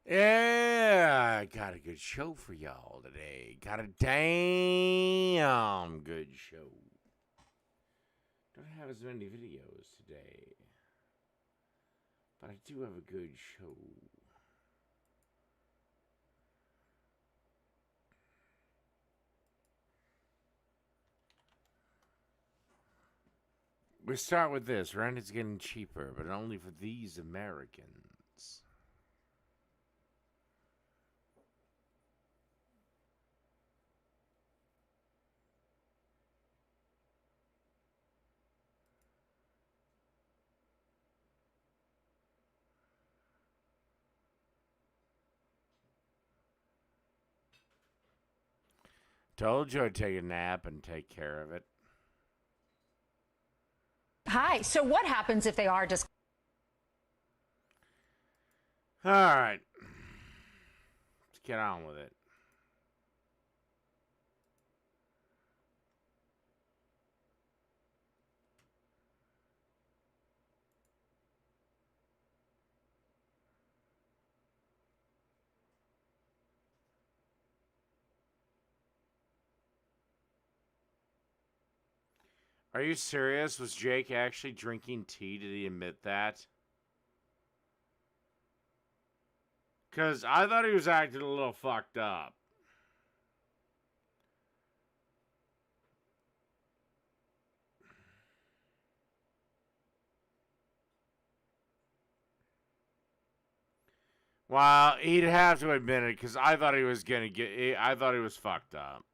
Yeah, I got a good show for y'all today. Got a damn good show. Don't have as many videos today, but I do have a good show. We start with this. Rent is getting cheaper, but only for these Americans. Told you I'd take a nap and take care of it. Hi. So what happens if they are just... All right. Let's get on with it. Are you serious? Was Jake actually drinking tea? Did he admit that? Because I thought he was acting a little fucked up. Well, he'd have to admit it because I thought he was gonna get. I thought he was fucked up.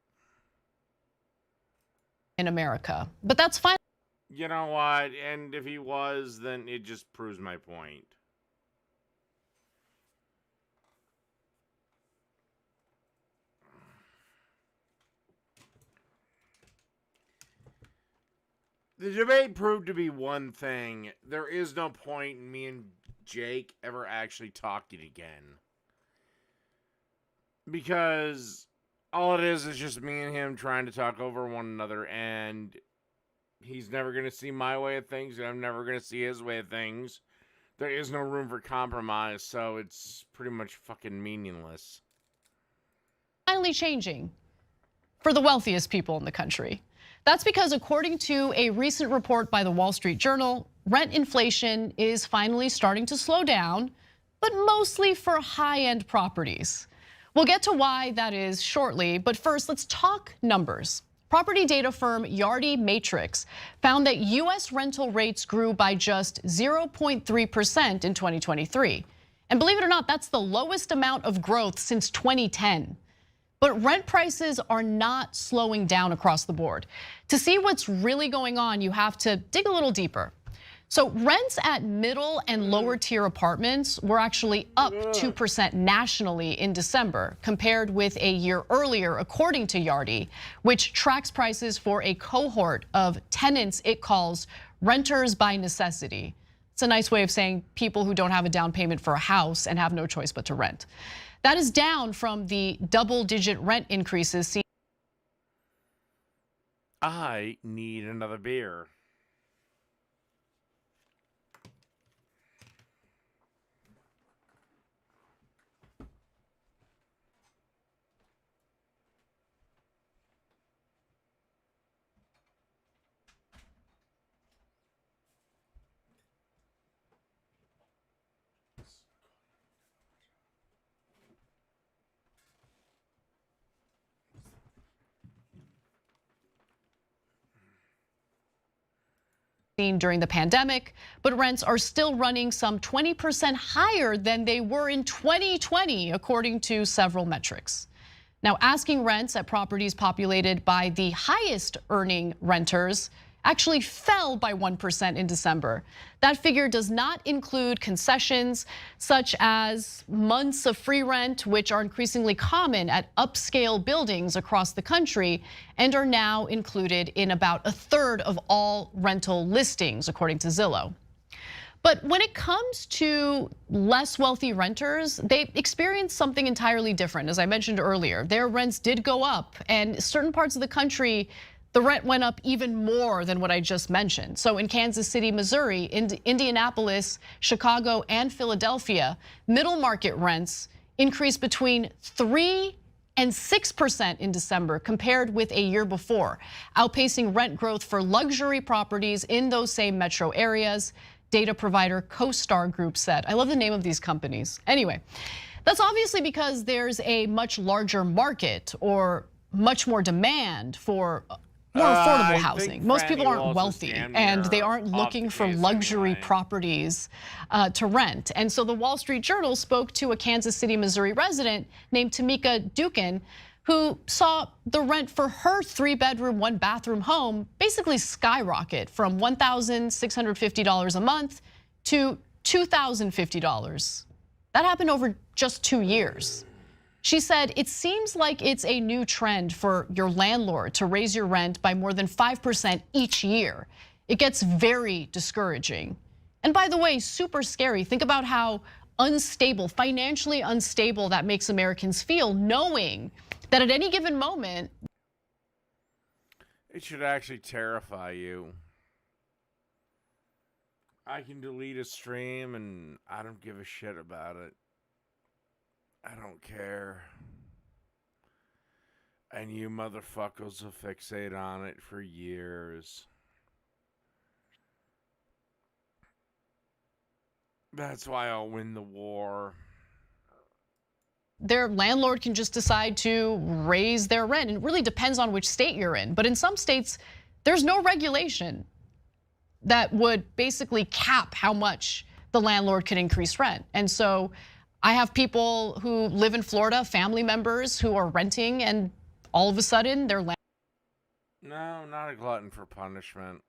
In America, but that's fine. You know what? And if he was, then it just proves my point. The debate proved to be one thing. There is no point in me and Jake ever actually talking again. Because all it is just me and him trying to talk over one another, and he's never going to see my way of things, and I'm never going to see his way of things. There is no room for compromise, so it's pretty much fucking meaningless. Finally changing for the wealthiest people in the country. That's because according to a recent report by the Wall Street Journal, rent inflation is finally starting to slow down, but mostly for high-end properties. We'll get to why that is shortly, but first let's talk numbers. Property data firm Yardi Matrix found that US rental rates grew by just 0.3% in 2023. And believe it or not, that's the lowest amount of growth since 2010. But rent prices are not slowing down across the board. To see what's really going on, you have to dig a little deeper. So rents at middle and lower tier apartments were actually up 2% nationally in December compared with a year earlier, according to Yardi, which tracks prices for a cohort of tenants it calls renters by necessity. It's a nice way of saying people who don't have a down payment for a house and have no choice but to rent. That is down from the double-digit rent increases seen. I need another beer. During the pandemic, but rents are still running some 20% higher than they were in 2020, according to several metrics. Now, asking rents at properties populated by the highest earning renters actually fell by 1% in December. That figure does not include concessions such as months of free rent, which are increasingly common at upscale buildings across the country and are now included in about a third of all rental listings, according to Zillow. But when it comes to less wealthy renters, they experience something entirely different. As I mentioned earlier, their rents did go up, and certain parts of the country, the rent went up even more than what I just mentioned. So in Kansas City, Missouri, Indianapolis, Chicago, and Philadelphia, middle market rents increased between 3 and 6% in December compared with a year before, outpacing rent growth for luxury properties in those same metro areas, data provider CoStar Group said. I love the name of these companies. Anyway, that's obviously because there's a much larger market or much more demand for more affordable housing. Most people aren't wealthy and they aren't looking for luxury properties to rent. And so the Wall Street Journal spoke to a Kansas City, Missouri resident named Tamika Dukin, who saw the rent for her 3-bedroom, 1-bathroom home basically skyrocket from $1,650 a month to $2,050. That happened over just 2 years. She said, it seems like it's a new trend for your landlord to raise your rent by more than 5% each year. It gets very discouraging. And by the way, super scary. Think about how unstable, financially unstable that makes Americans feel, knowing that at any given moment. It should actually terrify you. I can delete a stream and I don't give a shit about it. I don't care. And you motherfuckers will fixate on it for years. That's why I'll win the war. Their landlord can just decide to raise their rent. It really depends on which state you're in. But in some states, there's no regulation that would basically cap how much the landlord can increase rent. And so I have people who live in Florida, family members who are renting, and all of a sudden their landlord. No, not a glutton for punishment.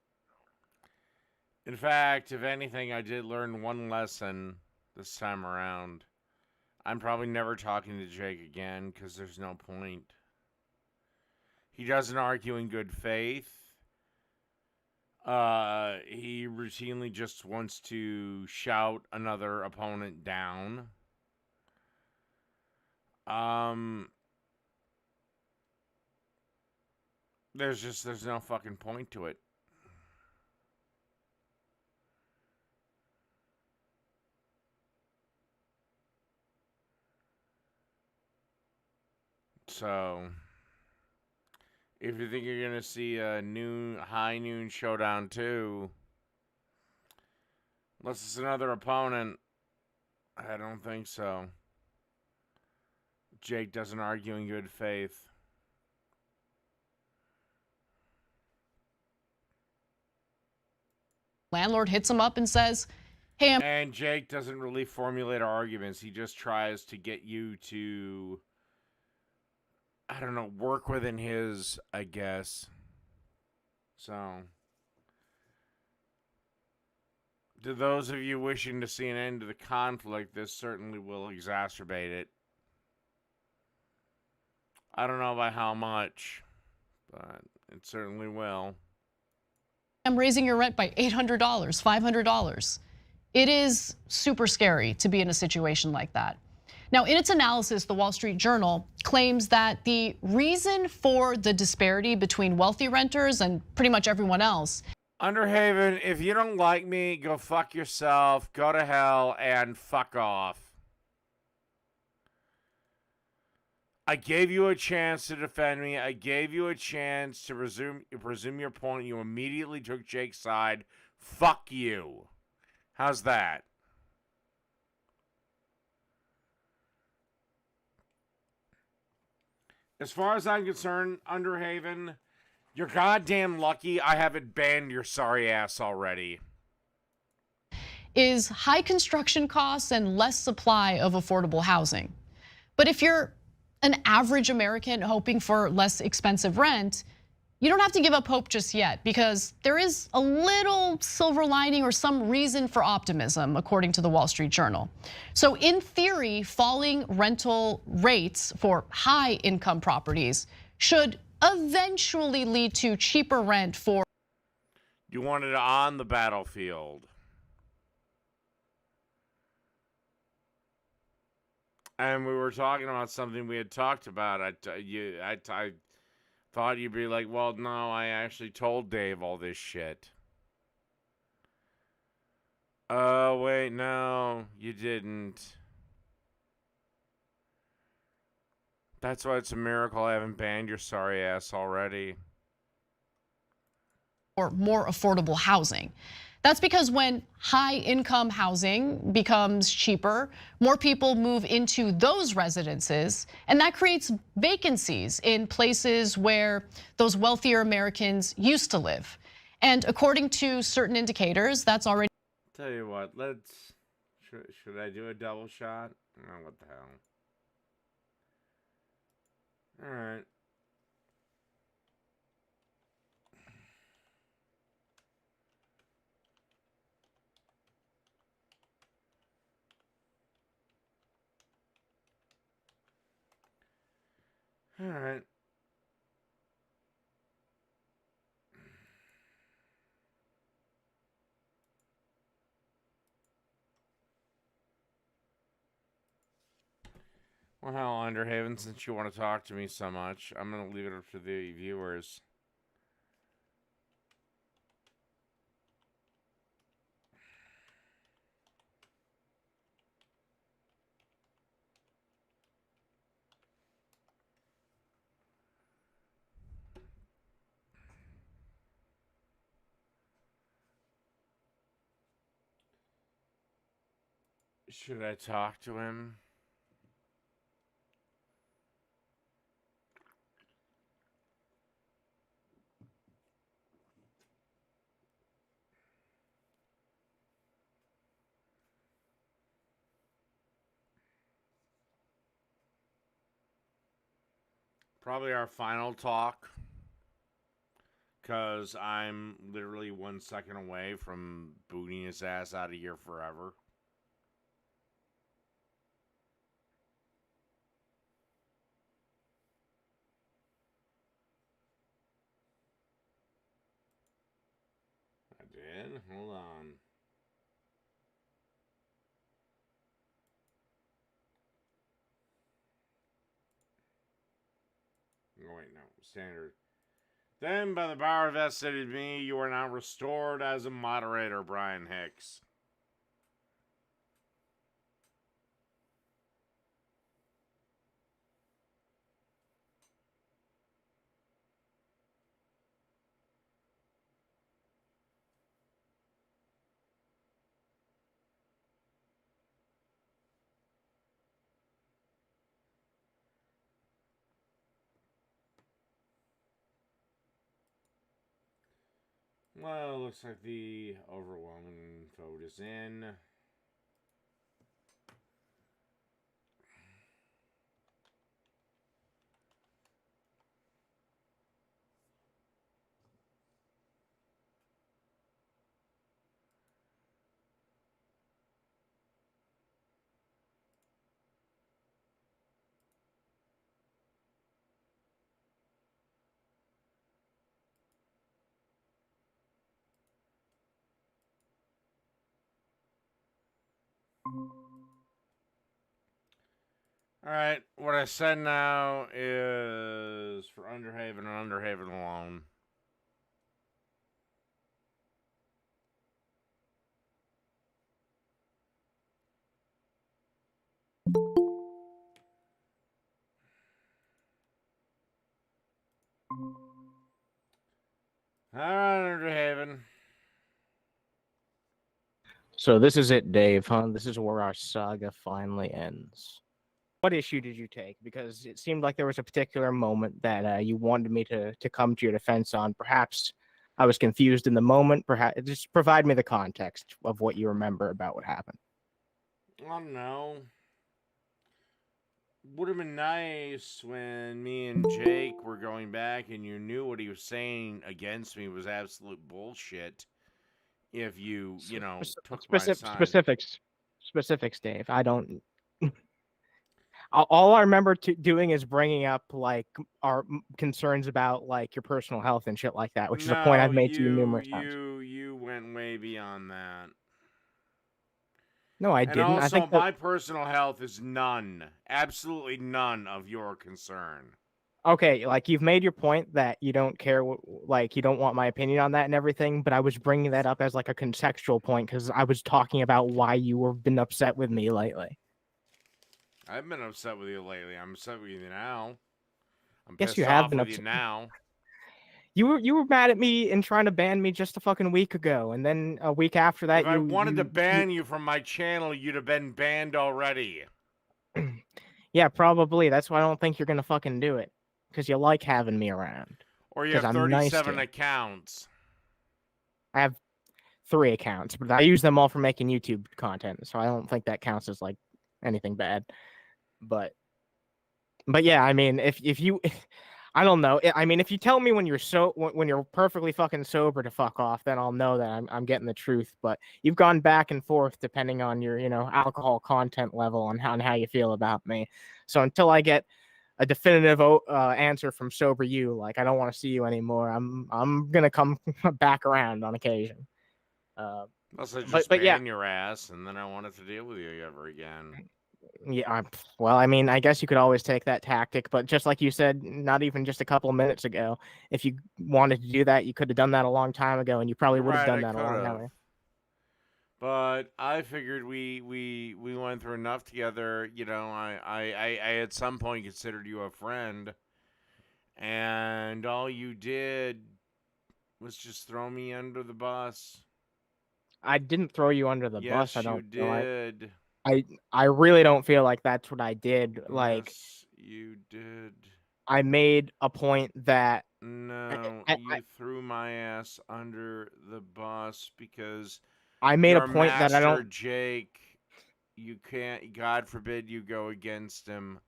In fact, if anything, I did learn one lesson this time around. I'm probably never talking to Jake again because there's no point. He doesn't argue in good faith. He routinely just wants to shout another opponent down. There's no fucking point to it. So, if you think you're gonna see a high noon showdown too, unless it's another opponent, I don't think so. Jake doesn't argue in good faith. Landlord hits him up and says, hey, and Jake doesn't really formulate arguments. He just tries to get you to, I don't know, work within his, I guess. So, to those of you wishing to see an end to the conflict, this certainly will exacerbate it. I don't know by how much, but it certainly will. I'm raising your rent by $800, $500. It is super scary to be in a situation like that. Now, in its analysis, the Wall Street Journal claims that the reason for the disparity between wealthy renters and pretty much everyone else. Underhaven, if you don't like me, go fuck yourself, go to hell, and fuck off. I gave you a chance to defend me. I gave you a chance to presume your point. You immediately took Jake's side. Fuck you. How's that? As far as I'm concerned, Underhaven, you're goddamn lucky I haven't banned your sorry ass already. Is high construction costs and less supply of affordable housing. But if you're an average American hoping for less expensive rent, you don't have to give up hope just yet, because there is a little silver lining or some reason for optimism, according to the Wall Street Journal. So in theory, falling rental rates for high income properties should eventually lead to cheaper rent for. You wanted it on the battlefield. And we were talking about something we had talked about. I thought you'd be like, well, no, I actually told Dave all this shit. Oh, wait, no, you didn't. That's why it's a miracle I haven't banned your sorry ass already. Or more affordable housing. That's because when high income housing becomes cheaper, more people move into those residences, and that creates vacancies in places where those wealthier Americans used to live. And according to certain indicators, that's already. Tell you what, let's. Should I do a double shot? Oh, what the hell. Alright. Alright. Well, hell, Underhaven, since you want to talk to me so much, I'm going to leave it up to the viewers. Should I talk to him? Probably our final talk. Because I'm literally 1 second away from booting his ass out of here forever. I did? Hold on. Oh, wait, no. Standard. Then, by the power vested in me, you are now restored as a moderator, Brian Hicks. Well, looks like the overwhelming vote is in. Alright, what I said now is for Underhaven and Underhaven alone. Alright, Underhaven. So this is it, Dave, huh? This is where our saga finally ends. What issue did you take? Because it seemed like there was a particular moment that you wanted me to come to your defense on. Perhaps I was confused in the moment. Perhaps just provide me the context of what you remember about what happened. I don't know. Would have been nice when me and Jake were going back and you knew what he was saying against me was absolute bullshit. If you know, took my side. Specifics, Dave. I don't. All I remember doing is bringing up like our concerns about like your personal health and shit like that, which is a point I've made to you numerous times. You went way beyond that. No, I And didn't. also, I think my personal health is none, absolutely none of your concern. Okay, like you've made your point that you don't care, like you don't want my opinion on that and everything, but I was bringing that up as like a contextual point because I was talking about why you were been upset with me lately. I've been upset with you lately. I'm upset with you now. I'm Yes, pissed you have off been with you upset. now. You were mad at me and trying to ban me just a fucking week ago, and then a week after that, If I wanted to ban you from my channel, you'd have been banned already. Yeah, probably. That's why I don't think you're gonna fucking do it, because you like having me around. Or you Because have I'm nice to 37 you. accounts. I have 3 accounts, but I use them all for making YouTube content, so I don't think that counts as like anything bad. But yeah, I mean, if you, I don't know. I mean, if you tell me when you're perfectly fucking sober to fuck off, then I'll know that I'm getting the truth. But you've gone back and forth depending on your alcohol content level on how you feel about me. So until I get a definitive answer from sober you, like I don't want to see you anymore, I'm gonna come back around on occasion. Unless I But just yeah, ban your ass, and then I wanted to deal with you ever again. yeah. Well, I mean, I guess you could always take that tactic, but just like you said, not even just a couple of minutes ago, if you wanted to do that, you could have done that a long time ago, and you probably You're would have right, done I that a could long time have. ago. But I figured we went through enough together. You know, I at some point considered you a friend, and all you did was just throw me under the bus. I didn't throw you under the bus. I Yes, you don't feel like did. I really don't feel like that's what I did. Like Yes, you did. I made a point that No, I, you threw my ass under the bus because I made a your point that I master, don't. Jake, you can't, God forbid you go against him.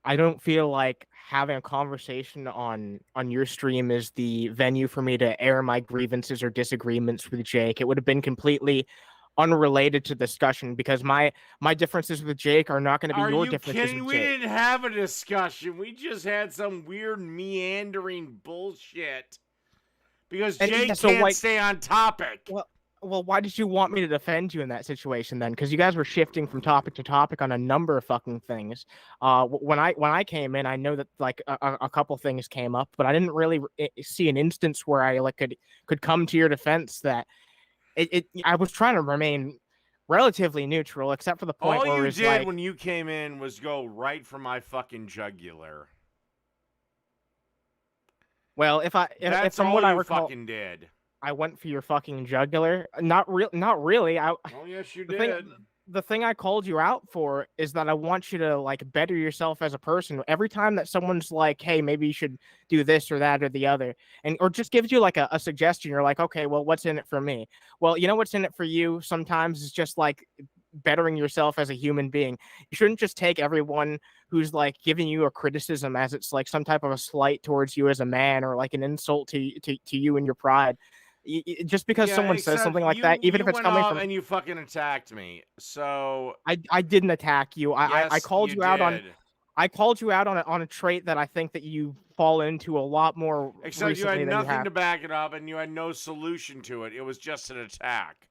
I don't feel like having a conversation on your stream is the venue for me to air my grievances or disagreements with Jake. It would have been completely unrelated to discussion because my differences with Jake are not going to be Are your you differences kidding? with We Jake. didn't have a discussion. We just had some weird meandering bullshit because And yeah, Jake so can't like, stay on topic. well, why did you want me to defend you in that situation then? Because you guys were shifting from topic to topic on a number of fucking things. When I came in, I know that like a couple things came up, but I didn't really see an instance where I like could come to your defense that I was trying to remain relatively neutral, except for the point All where it you was did like, when you came in was go right for my fucking jugular. well, if That's from all what I you recall, fucking did. I went for your fucking jugular. Not really. Oh, yes, you the thing did. the thing I called you out for is that I want you to like better yourself as a person. Every time that someone's like, "Hey, maybe you should do this or that or the other," and or just gives you like a suggestion, you're like, "Okay, well, what's in it for me?" Well, you know what's in it for you sometimes is just like bettering yourself as a human being. You shouldn't just take everyone who's like giving you a criticism as it's like some type of a slight towards you as a man or like an insult to you and your pride. Just because Yeah, someone says except something like that, even you if it's went coming off from and you fucking attacked me. So I didn't attack you. I yes, called you you out on did. I called you out on a trait that I think that you fall into a lot more Except you had recently than you nothing have. to back it up and you had no solution to it. It was just an attack.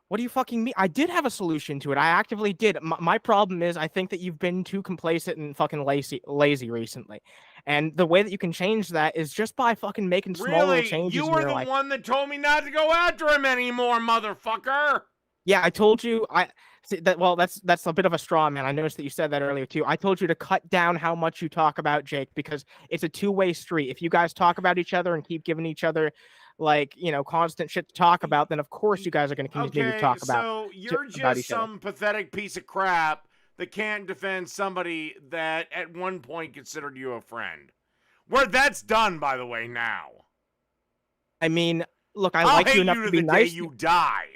What do you fucking mean? I did have a solution to it. I actively did. My problem is I think that you've been too complacent and fucking lazy recently. And the way that you can change that is just by fucking making small little Really? changes You in were your the life. one that told me not to go after him anymore, motherfucker. Yeah, I told you. I see that. Well, that's a bit of a straw man. I noticed that you said that earlier too. I told you to cut down how much you talk about Jake because it's a two-way street. If you guys talk about each other and keep giving each other like constant shit to talk about, then of course you guys are going to continue to Okay, talk so you're about just each other. some pathetic piece of crap that can't defend somebody that at one point considered you a friend. Where that's done, by the way, now. I mean, look, I I'll like you hate enough you to to be the day nice. you die.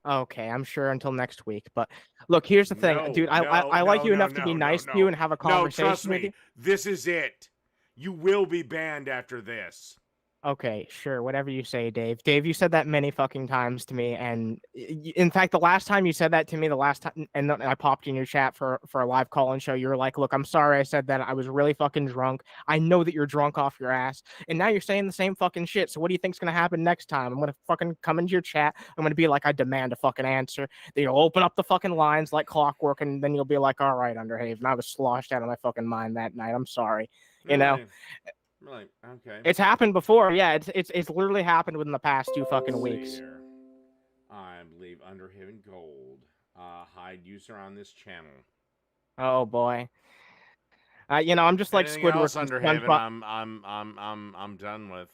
Okay, I'm sure until next week. But look, here's the thing, No, dude. I like you enough to be nice to you and have a no, trust conversation with you. me. This is it. You will be banned after this. Okay, sure, whatever you say, Dave. Dave, you said that many fucking times to me, and in fact, the last time you said that to me, the last time, and then I popped in your chat for a live call-in show, you were like, "Look, I'm sorry, I said that. I was really fucking drunk. I know that you're drunk off your ass, and now you're saying the same fucking shit. So what do you think's gonna happen next time? I'm gonna fucking come into your chat. I'm gonna be like, I demand a fucking answer. Then you'll open up the fucking lines like clockwork, and then you'll be like, all right, Underhaven, I was sloshed out of my fucking mind that night. I'm sorry, you know." Really? Okay. It's happened before. Yeah, it's literally happened within the past 2 fucking Let's see weeks. here. I believe Underhaven Gold. hide user on this channel. Oh boy. I'm just like Anything Squidward else from under heaven, SpongeBob. I'm done with.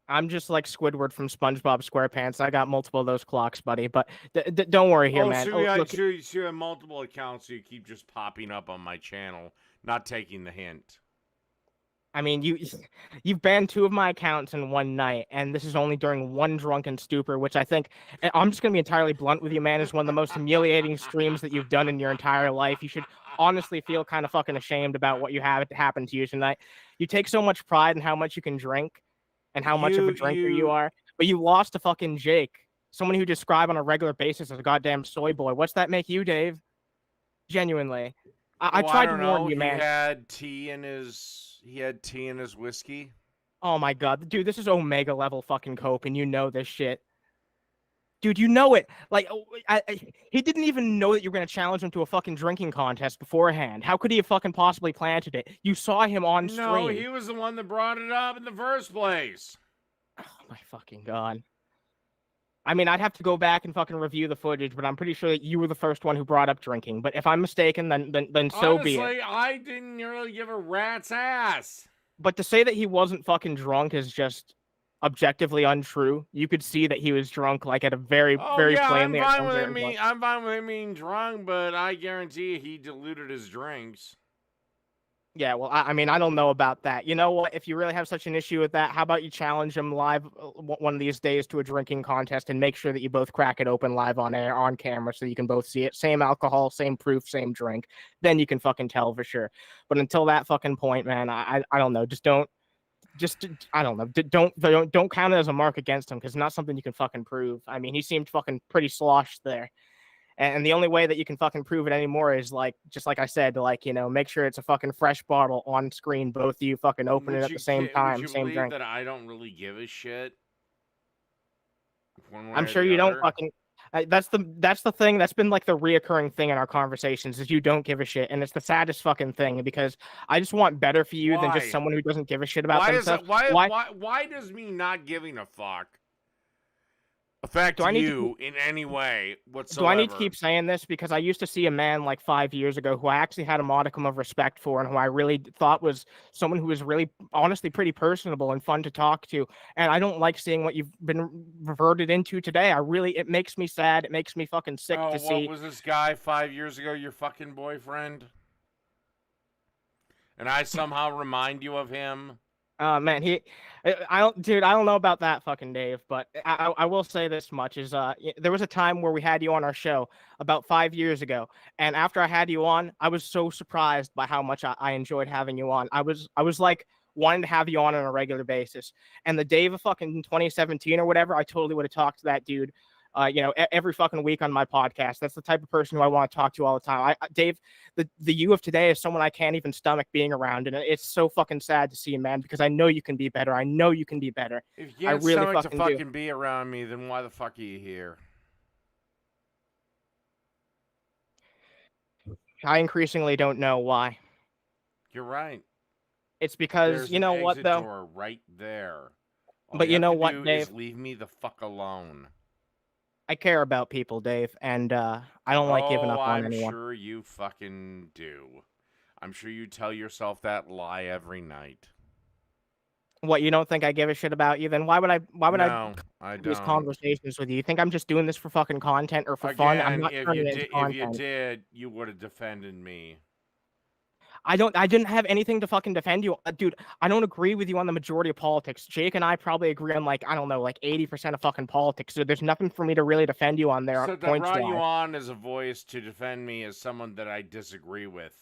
I'm just like Squidward from SpongeBob SquarePants. I got multiple of those clocks, buddy. But don't worry here, man. So Oh, look, so you have multiple accounts, so you keep just popping up on my channel, not taking the hint. I mean, you've banned 2 of my accounts in one night, and this is only during one drunken stupor, which I think I'm just gonna be entirely blunt with you, man. Is one of the most humiliating streams that you've done in your entire life. You should honestly feel kind of fucking ashamed about what you had happen to you tonight. You take so much pride in how much you can drink and how much of a drinker you are, but you lost to fucking Jake, someone who describe on a regular basis as a goddamn soy boy. What's that make you, Dave? Genuinely, I tried to warn you, man. He had tea in his whiskey. Oh my god, dude, this is Omega level fucking cope, and you know this shit. Dude, you know it. Like, he didn't even know that you were gonna challenge him to a fucking drinking contest beforehand. How could he have fucking possibly planted it? You saw him on stream. No, he was the one that brought it up in the first place. Oh my fucking god. I mean, I'd have to go back and fucking review the footage, but I'm pretty sure that you were the first one who brought up drinking. But if I'm mistaken, then so Honestly, be it. I didn't really give a rat's ass. But to say that he wasn't fucking drunk is just objectively untrue. You could see that he was drunk, like at a very plainly. I'm fine with him being drunk, but I guarantee he diluted his drinks. Yeah, well, I mean, I don't know about that. You know what? If you really have such an issue with that, how about you challenge him live one of these days to a drinking contest and make sure that you both crack it open live on air, on camera, so you can both see it. Same alcohol, same proof, same drink. Then you can fucking tell for sure. But until that fucking point, man, I don't know. I don't know. Don't count it as a mark against him, because it's not something you can fucking prove. I mean, he seemed fucking pretty sloshed there. And the only way that you can fucking prove it anymore is like, just like I said, like, make sure it's a fucking fresh bottle on screen. Both of you fucking open it at the same time, same drink. That I don't really give a shit. I'm sure you don't fucking. That's the thing. That's been like the reoccurring thing in our conversations is you don't give a shit, and it's the saddest fucking thing because I just want better for you than just someone who doesn't give a shit about themselves. Why does me not giving a fuck affect you in any way whatsoever? Do I need to keep saying this? Because I used to see a man like 5 years ago who I actually had a modicum of respect for and who I really thought was someone who was really, honestly, pretty personable and fun to talk to. And I don't like seeing what you've been reverted into today. It makes me sad. It makes me fucking sick to see. What was this guy 5 years ago, your fucking boyfriend? And I somehow remind you of him? Man, I don't know about that fucking Dave, but I will say this much is there was a time where we had you on our show about 5 years ago, and after I had you on, I was so surprised by how much I enjoyed having you on. I was like wanting to have you on a regular basis, and the Dave of fucking 2017 or whatever, I totally would have talked to that dude. Every fucking week on my podcast. That's the type of person who I want to talk to all the time. Dave, the you of today is someone I can't even stomach being around, and it's so fucking sad to see, man, because I know you can be better. I know you can be better. If you can't stomach to fucking be around me, then why the fuck are you here? I increasingly don't know why. You're right. It's because there's you know an what exit though. Door right there. But you know what, Dave? Is leave me the fuck alone. I care about people, Dave, and I don't like giving up on anyone. I'm sure you fucking do. I'm sure you tell yourself that lie every night. What, you don't think I give a shit about you? Then why would I I these conversations with you? You think I'm just doing this for fucking content or for fun? I'm not turning it into content. If you did, you would have defended me. I didn't have anything to fucking defend you. Dude, I don't agree with you on the majority of politics. Jake and I probably agree on like, I don't know, like 80% of fucking politics. So there's nothing for me to really defend you on there. So that brought you on as a voice to defend me as someone that I disagree with.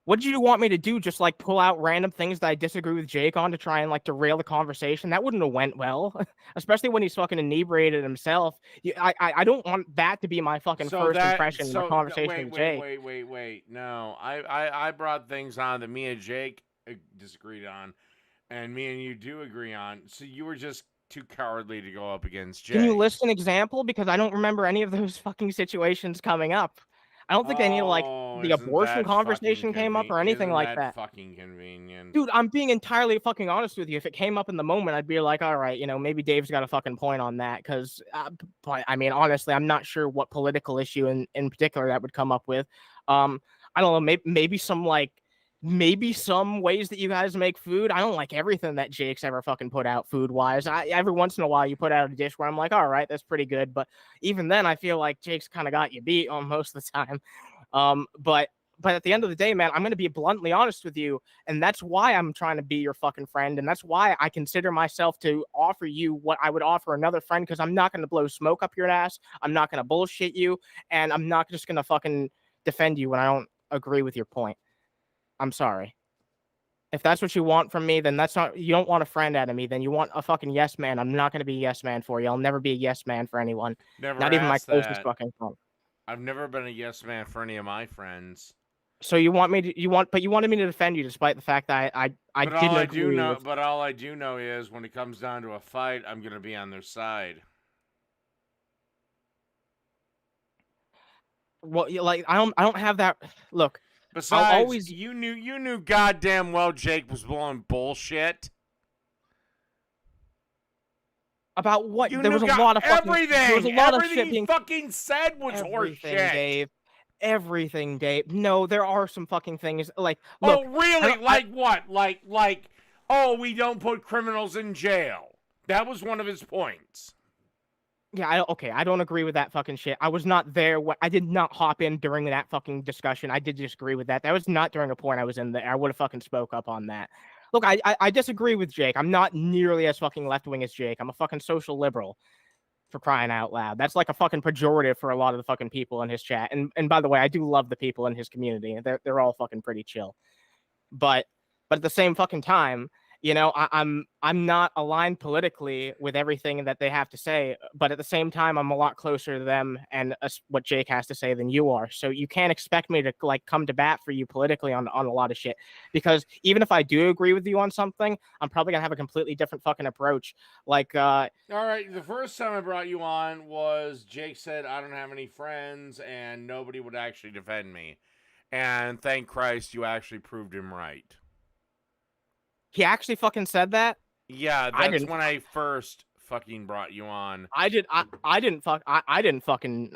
What did you want me to do? Just like pull out random things that I disagree with Jake on to try and like derail the conversation? That wouldn't have went well, especially when he's fucking inebriated himself. I don't want that to be my fucking first impression in the conversation with Jake. Wait. No, I brought things on that me and Jake disagreed on, and me and you do agree on. So you were just too cowardly to go up against Jake. Can you list an example? Because I don't remember any of those fucking situations coming up. I don't think any of like Oh, the isn't abortion that fucking conversation came up or anything isn't like that that. fucking convenient? Dude, I'm being entirely fucking honest with you. If it came up in the moment, I'd be like, all right, you know, maybe Dave's got a fucking point on that. Because, but I mean, honestly, I'm not sure what political issue in particular that would come up with. I don't know, maybe some like, maybe some ways that you guys make food. I don't like everything that Jake's ever fucking put out food wise. Every once in a while, you put out a dish where I'm like, all right, that's pretty good. But even then, I feel like Jake's kind of got you beat on most of the time. But at the end of the day, man, I'm going to be bluntly honest with you. And that's why I'm trying to be your fucking friend. And that's why I consider myself to offer you what I would offer another friend, because I'm not going to blow smoke up your ass. I'm not going to bullshit you. And I'm not just going to fucking defend you when I don't agree with your point. I'm sorry. If that's what you want from me, then that's not, you don't want a friend out of me. Then you want a fucking yes man. I'm not going to be a yes man for you. I'll never be a yes man for anyone. Never Not even my asked closest that. fucking friend. I've never been a yes man for any of my friends. So you want me to, but you wanted me to defend you despite the fact that I But didn't all I agree do know, with. but all I do know is when it comes down to a fight, I'm gonna be on their side. Well, like I don't have that. Look, Besides, always you knew goddamn well Jake was blowing bullshit. about what You there knew was a lot of fucking there was a everything. lot of Everything shit he being fucking said was everything, horseshit. Dave. Everything, Dave. No, there are some fucking things like look. Oh, really? Like what? Like, oh, we don't put criminals in jail. That was one of his points. Yeah, okay, I don't agree with that fucking shit. I was not there. I did not hop in during that fucking discussion. I did disagree with that. That was not during a point I was in there. I would have fucking spoke up on that. Look, I disagree with Jake. I'm not nearly as fucking left wing as Jake. I'm a fucking social liberal, for crying out loud. That's like a fucking pejorative for a lot of the fucking people in his chat. And by the way, I do love the people in his community. They're all fucking pretty chill. But at the same fucking time, you know, I'm not aligned politically with everything that they have to say, but at the same time, I'm a lot closer to them and what Jake has to say than you are. So you can't expect me to like come to bat for you politically on a lot of shit, because even if I do agree with you on something, I'm probably gonna have a completely different fucking approach. Like, all right, the first time I brought you on was Jake said I don't have any friends and nobody would actually defend me, and thank Christ you actually proved him right. he actually fucking said that. Yeah, that's when I first fucking brought you on. I didn't fucking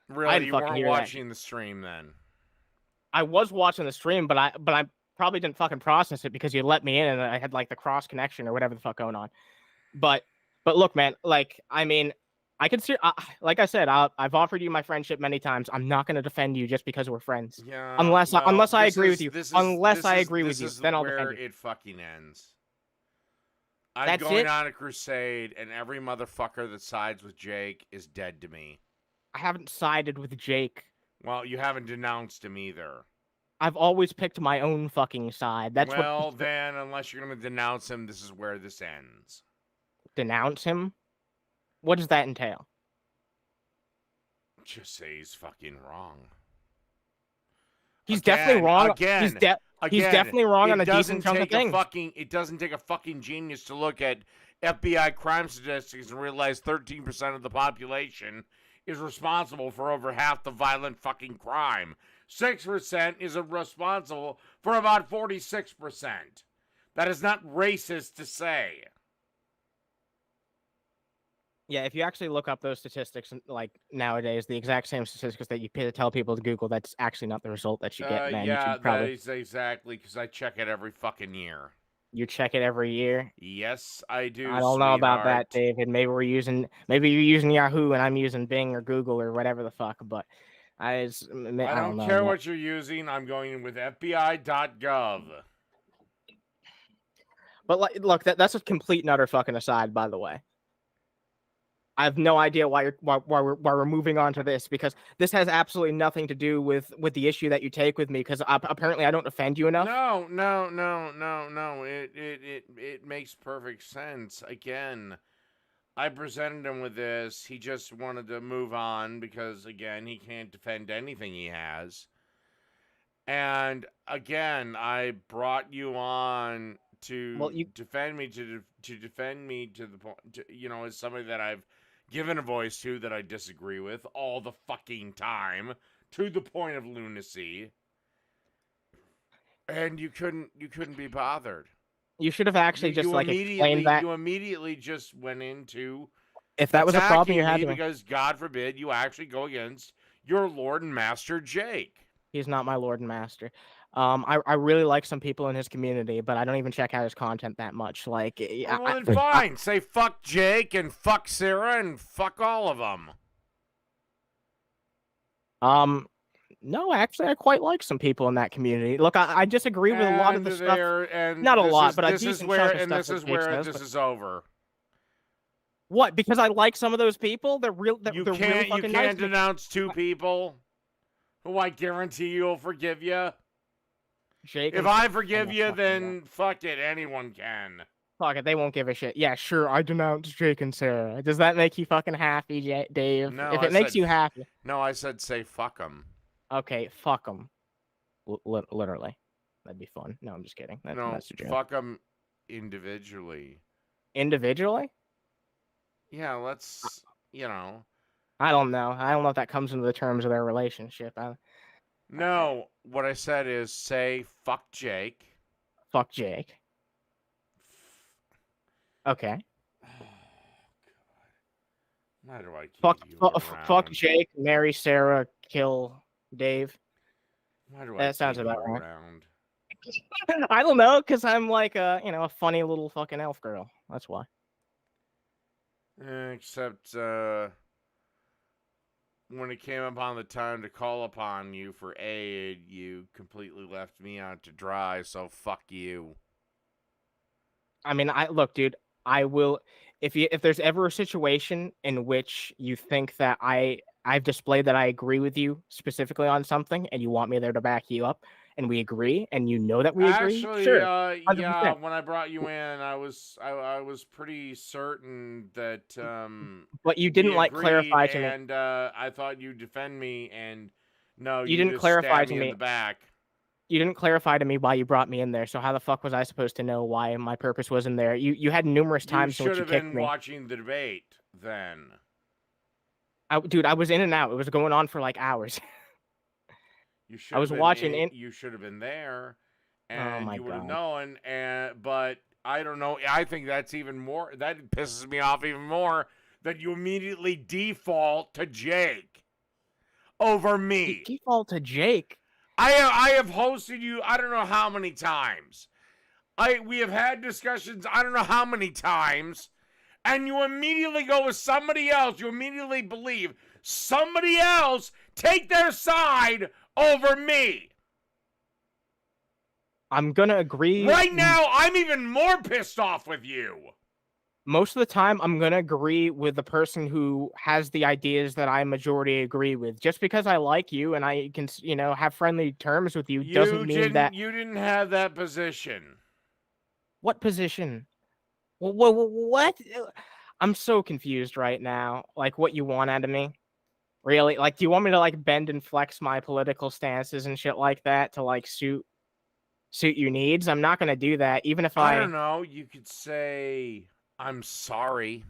Really, you weren't hear watching the stream then. I was watching the stream, but I probably didn't fucking process it because you let me in and I had like the cross connection or whatever the fuck going on. But look, man, like I mean, I consider, like I said, I've offered you my friendship many times. I'm not going to defend you just because we're friends. Yeah, unless I agree with you. Then I'll defend you. It fucking ends. I'm That's going it? on a crusade, and every motherfucker that sides with Jake is dead to me. I haven't sided with Jake. Well, you haven't denounced him either. I've always picked my own fucking side. Then, unless you're going to denounce him, this is where this ends. Denounce him? What does that entail? Just say he's fucking wrong. He's definitely wrong. Again, he's definitely wrong on a decent chunk of things. It doesn't take a fucking genius to look at FBI crime statistics and realize 13% of the population is responsible for over half the violent fucking crime. 6% is responsible for about 46%. That is not racist to say. Yeah, if you actually look up those statistics, like nowadays, the exact same statistics that you tell people to Google, that's actually not the result that you get, man. Yeah, that is exactly, because I check it every fucking year. You check it every year? Yes, I do. I don't know about that, David. Maybe you're using Yahoo and I'm using Bing or Google or whatever the fuck, but I don't know. care what you're using. I'm going with FBI.gov. But look, that's a complete and utter fucking aside, by the way. I have no idea why we're moving on to this, because this has absolutely nothing to do with the issue that you take with me, because apparently I don't offend you enough. No. It makes perfect sense. Again, I presented him with this. He just wanted to move on because, again, he can't defend anything he has. And again, I brought you on to defend me to the point, as somebody that I've given a voice to that I disagree with all the fucking time, to the point of lunacy, and you couldn't be bothered. You should have actually just like explained that. You immediately just went into If that was a problem you had me to. because God forbid you actually go against your Lord and Master Jake. He's not my Lord and Master. I really like some people in his community, but I don't even check out his content that much. Like, Well, then fine. Say fuck Jake and fuck Sarah and fuck all of them. No, actually, I quite like some people in that community. Look, I disagree with a lot of the stuff. Not a lot, but a decent chunk of stuff. This is where this is over. What? Because I like some of those people? They're real. They're really fucking nice. You can't denounce two people who I guarantee you'll forgive you. Jake, if I forgive you, then fuck it. Anyone can. Fuck it. They won't give a shit. Yeah, sure. I denounce Jake and Sarah. Does that make you fucking happy, Dave? No. If it makes you happy. No, I said say fuck them. Okay, fuck them. Literally. That'd be fun. No, I'm just kidding. That's a joke. Fuck them individually. Individually? Yeah, let's, I don't know. I don't know if that comes into the terms of their relationship. No, what I said is say fuck Jake. Fuck Jake. Okay. Oh, God. Why do I keep fuck Jake, marry Sarah, kill Dave. Why do I that sounds about right. Around? I don't know, because I'm like a funny little fucking elf girl. That's why. Except when it came upon the time to call upon you for aid, you completely left me out to dry, so fuck you. I mean, look, dude, I will if there's ever a situation in which you think that I've displayed that I agree with you specifically on something and you want me there to back you up and we agree and you know that we agree. Actually, sure. Yeah, when I brought you in, I was pretty certain that but you didn't clarify to me. And I thought you'd defend me, and no, you didn't clarify to me in the back. You didn't clarify to me why you brought me in there, so how the fuck was I supposed to know why my purpose was in there? You had numerous times in which you kicked me. You should have been watching the debate then. Dude, I was in and out. It was going on for like hours. I was watching it. You should have been there, and you would have known. But I don't know. I think that's even more. That pisses me off even more. That you immediately default to Jake over me. Default to Jake. I have hosted you. I don't know how many times. We have had discussions. I don't know how many times. And you immediately go with somebody else. You immediately believe somebody else take their side over me. I'm going to agree. Right now, I'm even more pissed off with you. Most of the time, I'm going to agree with the person who has the ideas that I majority agree with. Just because I like you and I can, have friendly terms with you doesn't mean that... You didn't have that position. What position? What? I'm so confused right now. Like, what you want out of me? Really? Like, do you want me to, like, bend and flex my political stances and shit like that to, like, suit your needs? I'm not going to do that, even if I don't know. You could say... I'm sorry.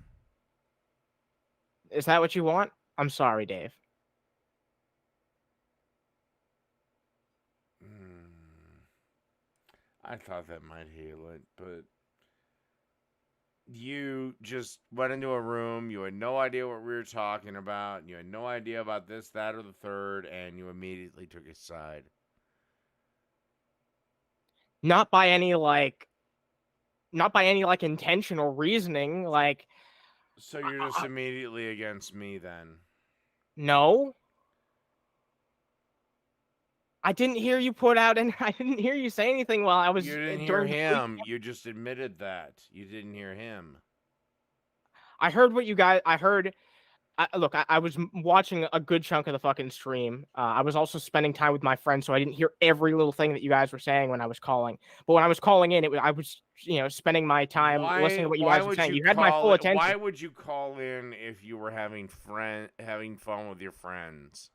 Is that what you want? I'm sorry, Dave. I thought that might heal it, but you just went into a room. You had no idea what we were talking about. You had no idea about this, that, or the third, and you immediately took his side. Not by any intentional reasoning, like... So you're just immediately against me, then? No. I didn't hear you put out, and I didn't hear you say anything while I was... You didn't hear him. You just admitted that. You didn't hear him. I heard what you guys... Look, I was watching a good chunk of the fucking stream. I was also spending time with my friends, so I didn't hear every little thing that you guys were saying when I was calling. But when I was calling in, I was, spending my time listening to what you guys were saying. You had my full attention. Why would you call in if you were having fun with your friends?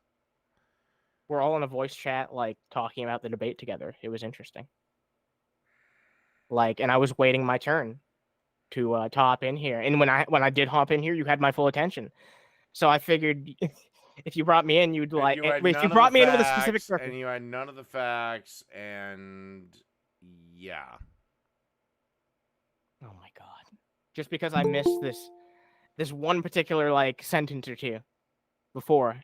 We're all in a voice chat, like, talking about the debate together. It was interesting. Like, and I was waiting my turn to hop in here. And when I did hop in here, you had my full attention. So I figured if you brought me in, you'd like. You had Wait, if you none of brought the me in with a specific facts, purpose. and you had none of the facts, and yeah. Oh my god! Just because I missed this one particular like sentence or two before,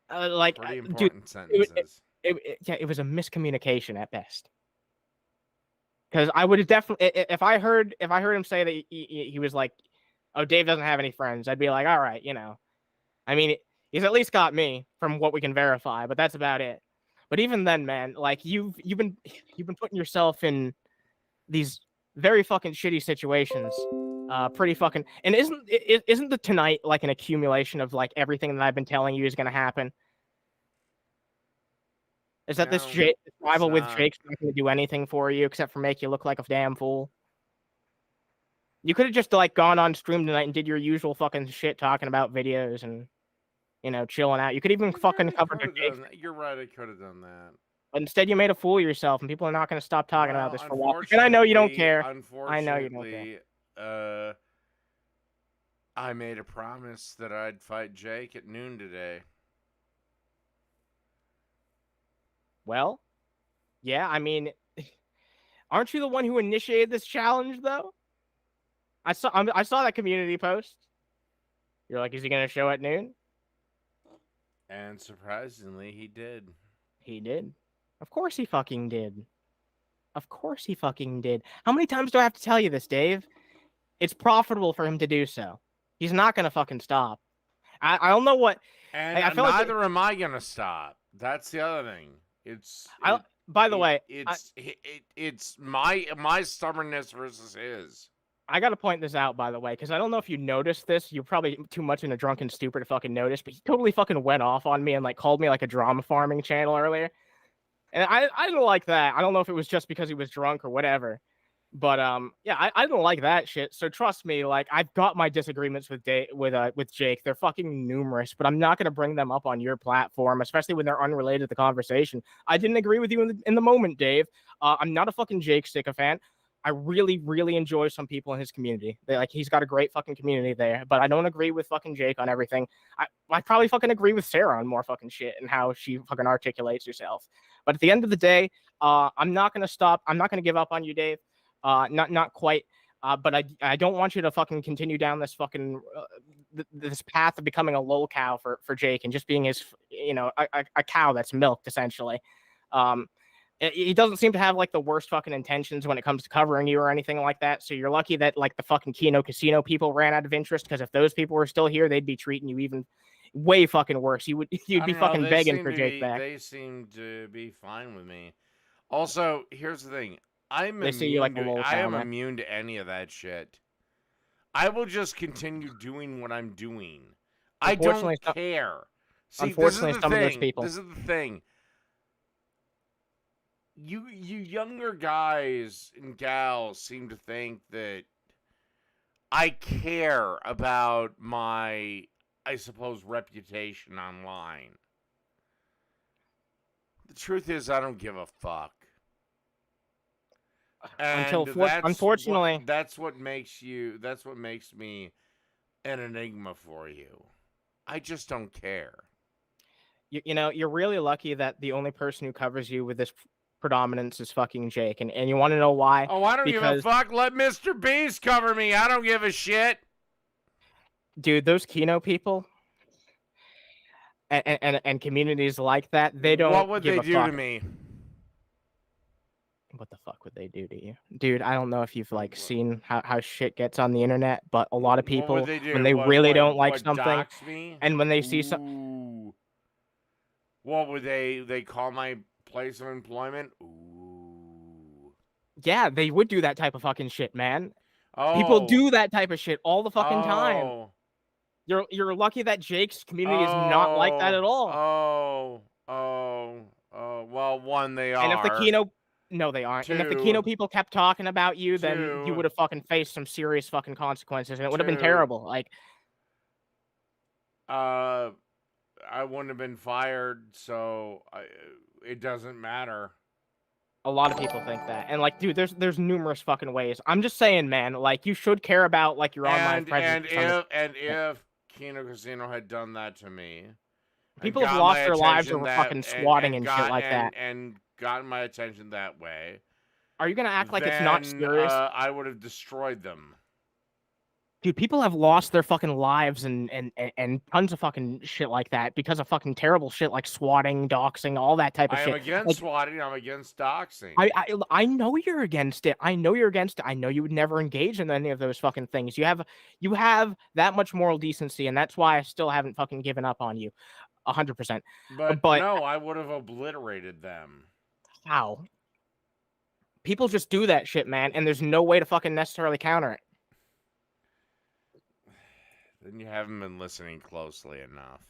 Pretty dude, important sentences. yeah, it was a miscommunication at best. Because I would have definitely, if I heard him say that he was like, "Oh, Dave doesn't have any friends," I'd be like, "All right, you know." I mean, he's at least got me from what we can verify, but that's about it. But even then, man, like you've been putting yourself in these very fucking shitty situations. Pretty fucking. And isn't the tonight like an accumulation of like everything that I've been telling you is gonna happen? Is that No, this it's rival with not. Jake's not gonna do anything for you except for make you look like a damn fool? You could have just like gone on stream tonight and did your usual fucking shit talking about videos and chilling out. You could even fucking cover their Jake. You're right, I could have done that. But instead, you made a fool of yourself, and people are not going to stop talking about Well, this for a while. And I know you don't care. I know you don't unfortunately, care. I made a promise that I'd fight Jake at noon today. Well, yeah, I mean, aren't you the one who initiated this challenge, though? I saw that community post. You're like, is he going to show at noon? And surprisingly, he did. He did. Of course he fucking did. Of course he fucking did. How many times do I have to tell you this, Dave? It's profitable for him to do so. He's not going to fucking stop. I don't know what... And I feel neither am I going to stop. That's the other thing. By the way... It's my stubbornness versus his. I gotta point this out, by the way, because I don't know if you noticed this. You're probably too much in a drunken stupor to fucking notice, but he totally fucking went off on me and like called me like a drama farming channel earlier. And I didn't like that. I don't know if it was just because he was drunk or whatever. But yeah, I didn't like that shit. So trust me, like I've got my disagreements with Jake. They're fucking numerous, but I'm not gonna bring them up on your platform, especially when they're unrelated to the conversation. I didn't agree with you in the moment, Dave. I'm not a fucking Jake sycophant. I really, really enjoy some people in his community. He's got a great fucking community there, but I don't agree with fucking Jake on everything. I probably fucking agree with Sarah on more fucking shit and how she fucking articulates herself. But at the end of the day, I'm not gonna stop. I'm not gonna give up on you, Dave. Not quite. But I don't want you to fucking continue down this fucking this path of becoming a lol cow for Jake and just being his a cow that's milked essentially. He doesn't seem to have like the worst fucking intentions when it comes to covering you or anything like that. So you're lucky that like the fucking Kino Casino people ran out of interest, because if those people were still here, they'd be treating you even way fucking worse. You'd be fucking begging for Jake back. They seem to be fine with me. Also, here's the thing. I am immune to any of that shit. I will just continue doing what I'm doing. I don't care. See, unfortunately, some of those people. This is the thing. You younger guys and gals seem to think that I care about my, I suppose, reputation online. The truth is, I don't give a fuck. Unfortunately, that's what makes me an enigma for you. I just don't care. You're really lucky that the only person who covers you with this predominance is fucking Jake, and you want to know why? Oh, I don't give a fuck. Let Mr. Beast cover me. I don't give a shit. Dude, those Kino people and communities like that, they don't. What would give they a do fuck. to me? What the fuck would they do to you? Dude, I don't know if you've like seen how shit gets on the internet, but a lot of people, when they really don't like something, and when they see something, what would they call my place of employment? Ooh. Yeah, they would do that type of fucking shit, man. People do that type of shit all the fucking time. You're lucky that Jake's community is not like that at all. Well, one, they are. And if the Kino, no, they aren't. And if the Kino people kept talking about you, then you would have fucking faced some serious fucking consequences, and it would have been terrible. Like, I wouldn't have been fired, so it doesn't matter. A lot of people think that, and like, dude, there's numerous fucking ways. I'm just saying, man. Like, you should care about like your online presence. And if Kino Casino had done that to me, People have lost their lives over fucking swatting and shit like that. And gotten my attention that way. Are you gonna act like it's not serious? I would have destroyed them. Dude, people have lost their fucking lives and tons of fucking shit like that because of fucking terrible shit like swatting, doxing, all that type of shit. I am against swatting. I'm against doxing. I know you're against it. I know you're against it. I know you would never engage in any of those fucking things. You have that much moral decency, and that's why I still haven't fucking given up on you, 100%. But no, I would have obliterated them. How? People just do that shit, man, and there's no way to fucking necessarily counter it. Then you haven't been listening closely enough.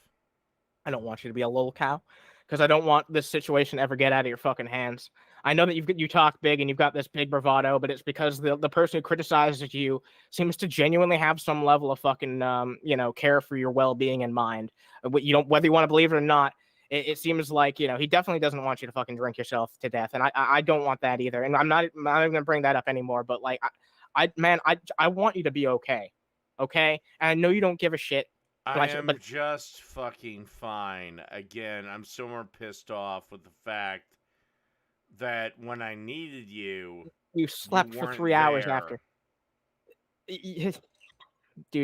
I don't want you to be a lol cow, because I don't want this situation to ever get out of your fucking hands. I know that you talk big and you've got this big bravado, but it's because the person who criticizes you seems to genuinely have some level of fucking care for your well-being in mind. Whether you want to believe it or not, it seems like he definitely doesn't want you to fucking drink yourself to death, and I don't want that either. And I'm not even gonna bring that up anymore. But like, I want you to be okay. Okay, and I know you don't give a shit. I am just fucking fine. Again, I'm so more pissed off with the fact that when I needed you, you slept for 3 hours after. Dude,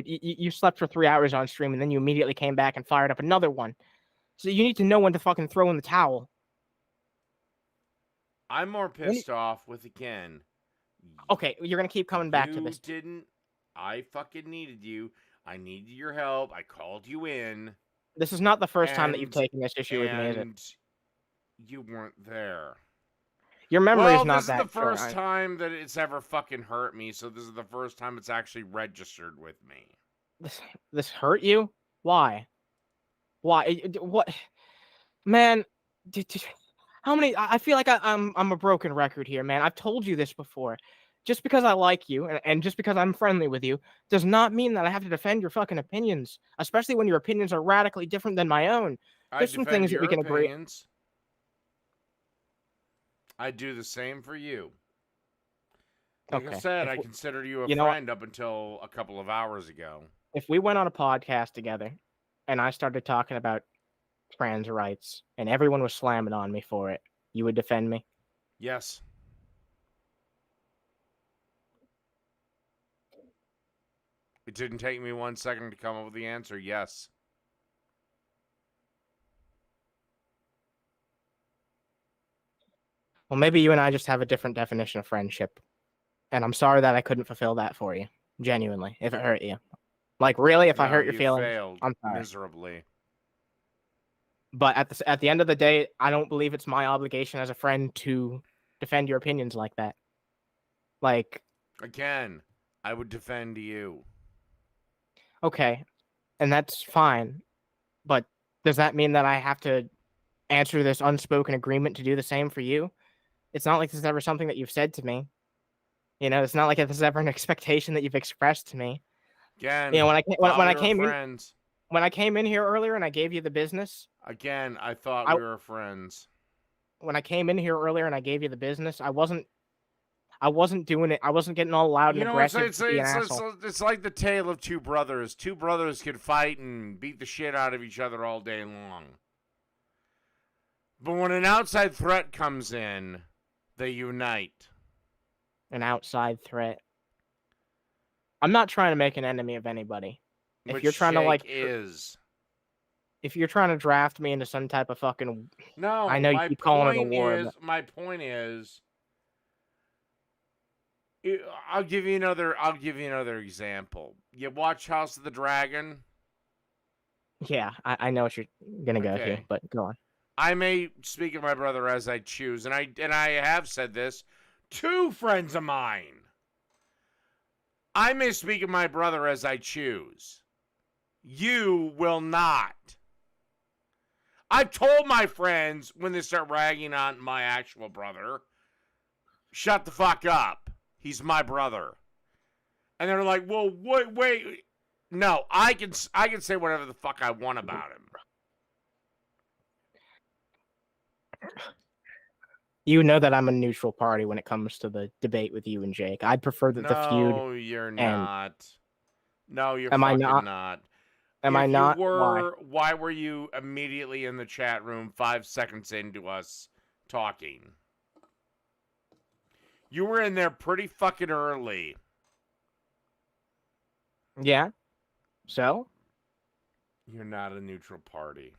you slept for 3 hours on stream, and then you immediately came back and fired up another one. So you need to know when to fucking throw in the towel. I'm more pissed off with, again. Okay, you're gonna keep coming back to this. I fucking needed you. I needed your help. I called you in. This is not the first time that you've taken this issue with me, is it? You weren't there. Your memory is not that. This is the first time that it's ever fucking hurt me, so this is the first time it's actually registered with me. This hurt you? Why? Why? What? Man, how many? I feel like I'm a broken record here, man. I've told you this before. Just because I like you and just because I'm friendly with you does not mean that I have to defend your fucking opinions, especially when your opinions are radically different than my own. There's some things that we can agree. I do the same for you. Like okay. I said, I considered you a friend up until a couple of hours ago. If we went on a podcast together and I started talking about trans rights and everyone was slamming on me for it, you would defend me? Yes. It didn't take me 1 second to come up with the answer. Yes. Well, maybe you and I just have a different definition of friendship. And I'm sorry that I couldn't fulfill that for you. Genuinely, if it hurt you. Like, really, if I hurt your feelings, failed I'm sorry. Miserably. But at the end of the day, I don't believe it's my obligation as a friend to defend your opinions like that. Like, again, I would defend you. Okay, and that's fine. But does that mean that I have to answer this unspoken agreement to do the same for you? It's not like this is ever something that you've said to me. It's not like this is ever an expectation that you've expressed to me. Again, when I came in here earlier and I gave you the business. Again, I thought we were friends. When I came in here earlier and I gave you the business, I wasn't doing it. I wasn't getting all loud and aggressive. It's like the tale of two brothers. Two brothers could fight and beat the shit out of each other all day long. But when an outside threat comes in, they unite. An outside threat. I'm not trying to make an enemy of anybody. If you're trying to draft me into some type of fucking I know you keep calling it a war. My point is, I'll give you another example. You watch House of the Dragon? Yeah, I know what you're gonna go to, but go on. I may speak of my brother as I choose, and I have said this to friends of mine. I may speak of my brother as I choose. You will not. I've told my friends when they start ragging on my actual brother, shut the fuck up. He's my brother. And they're like, well, wait. No, I can say whatever the fuck I want about him. You know that I'm a neutral party when it comes to the debate with you and Jake. I'd prefer that the feud. No, you're not. No, you're Am I fucking not. Am if I not? You Why? were, why were you immediately in the chat room 5 seconds into us talking? You were in there pretty fucking early. Yeah. So? You're not a neutral party.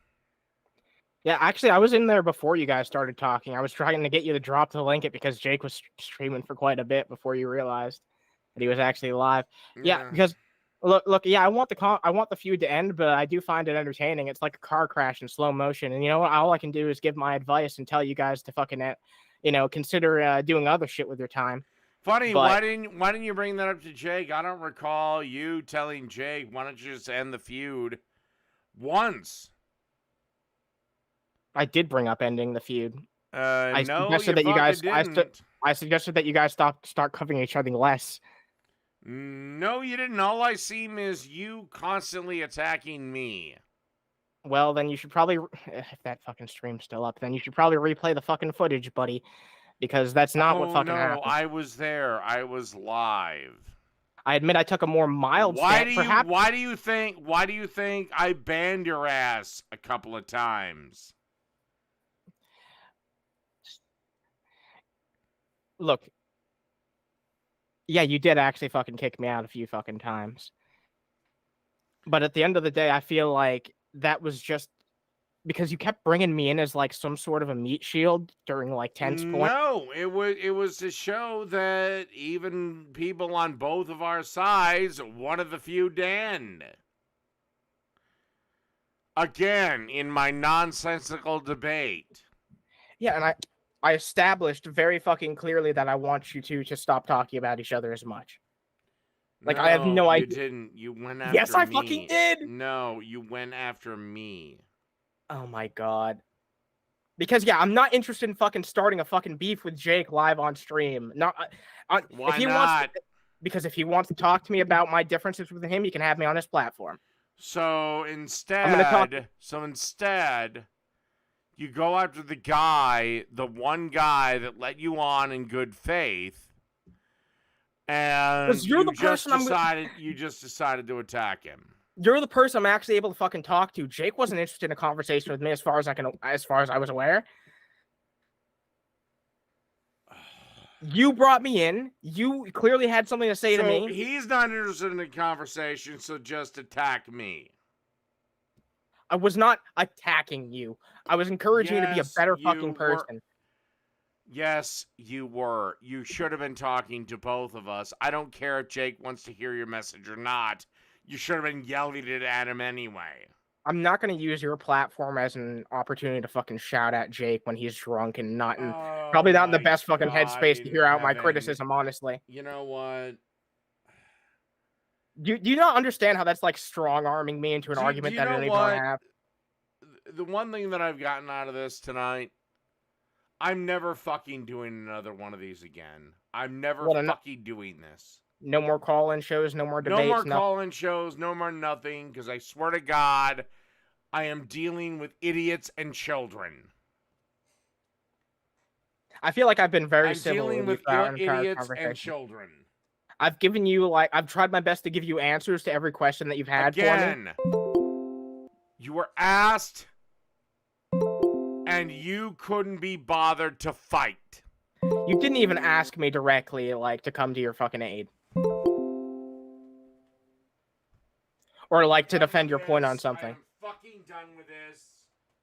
Yeah, actually, I was in there before you guys started talking. I was trying to get you to drop the link it because Jake was streaming for quite a bit before you realized that he was actually live. Yeah, because look, yeah, I want the feud to end, but I do find it entertaining. It's like a car crash in slow motion, and you know what? All I can do is give my advice and tell you guys to fucking, consider doing other shit with your time. Funny, But why didn't you bring that up to Jake? I don't recall you telling Jake, why don't you just end the feud once? I did bring up ending the feud. I No, suggested you that you guys. didn't. I suggested that you guys start covering each other less. No, you didn't. All I see is you constantly attacking me. Well, then you should probably, if that fucking stream's still up, then you should probably replay the fucking footage, buddy, because that's not what fucking happened. I was there. I was live. I admit I took a more mild stance. Why do you think I banned your ass a couple of times? Look, yeah, you did actually fucking kick me out a few fucking times. But at the end of the day, I feel like that was just because you kept bringing me in as like some sort of a meat shield during like tense points. No, it was to show that even people on both of our sides wanted the feud to end. Again, in my nonsensical debate. Yeah, and I established very fucking clearly that I want you two to stop talking about each other as much. Like, I have no idea. You didn't. You went after me. Yes, I fucking did. No, you went after me. Oh my god. Because yeah, I'm not interested in fucking starting a fucking beef with Jake live on stream. Not Why if he not? Because if he wants to talk to me about my differences with him, he can have me on his platform. So instead, you go after the one guy that let you on in good faith, and you just decided to attack him. You're the person I'm actually able to fucking talk to. Jake wasn't interested in a conversation with me as far as I was aware. You brought me in. You clearly had something to say to me. He's not interested in a conversation, so just attack me. I was not attacking you. I was encouraging you to be a better fucking person. Yes, you were. You should have been talking to both of us. I don't care if Jake wants to hear your message or not. You should have been yelling it at him anyway. I'm not going to use your platform as an opportunity to fucking shout at Jake when he's drunk and probably not in the best fucking headspace to hear out my criticism, honestly. You know what? Do you not understand how that's like strong-arming me into an argument that I don't even want to have? The one thing that I've gotten out of this tonight, I'm never fucking doing another one of these again. I'm never fucking doing this. No more call-in shows, no more debates. No more call-in shows, no more nothing, because I swear to God, I am dealing with idiots and children. I feel like I've been very civil dealing with idiots and children. I've given you, I've tried my best to give you answers to every question that you've had for me. You were asked, and you couldn't be bothered to fight. You didn't even ask me directly, to come to your fucking aid. Or, to defend your point on something. I'm fucking done with this.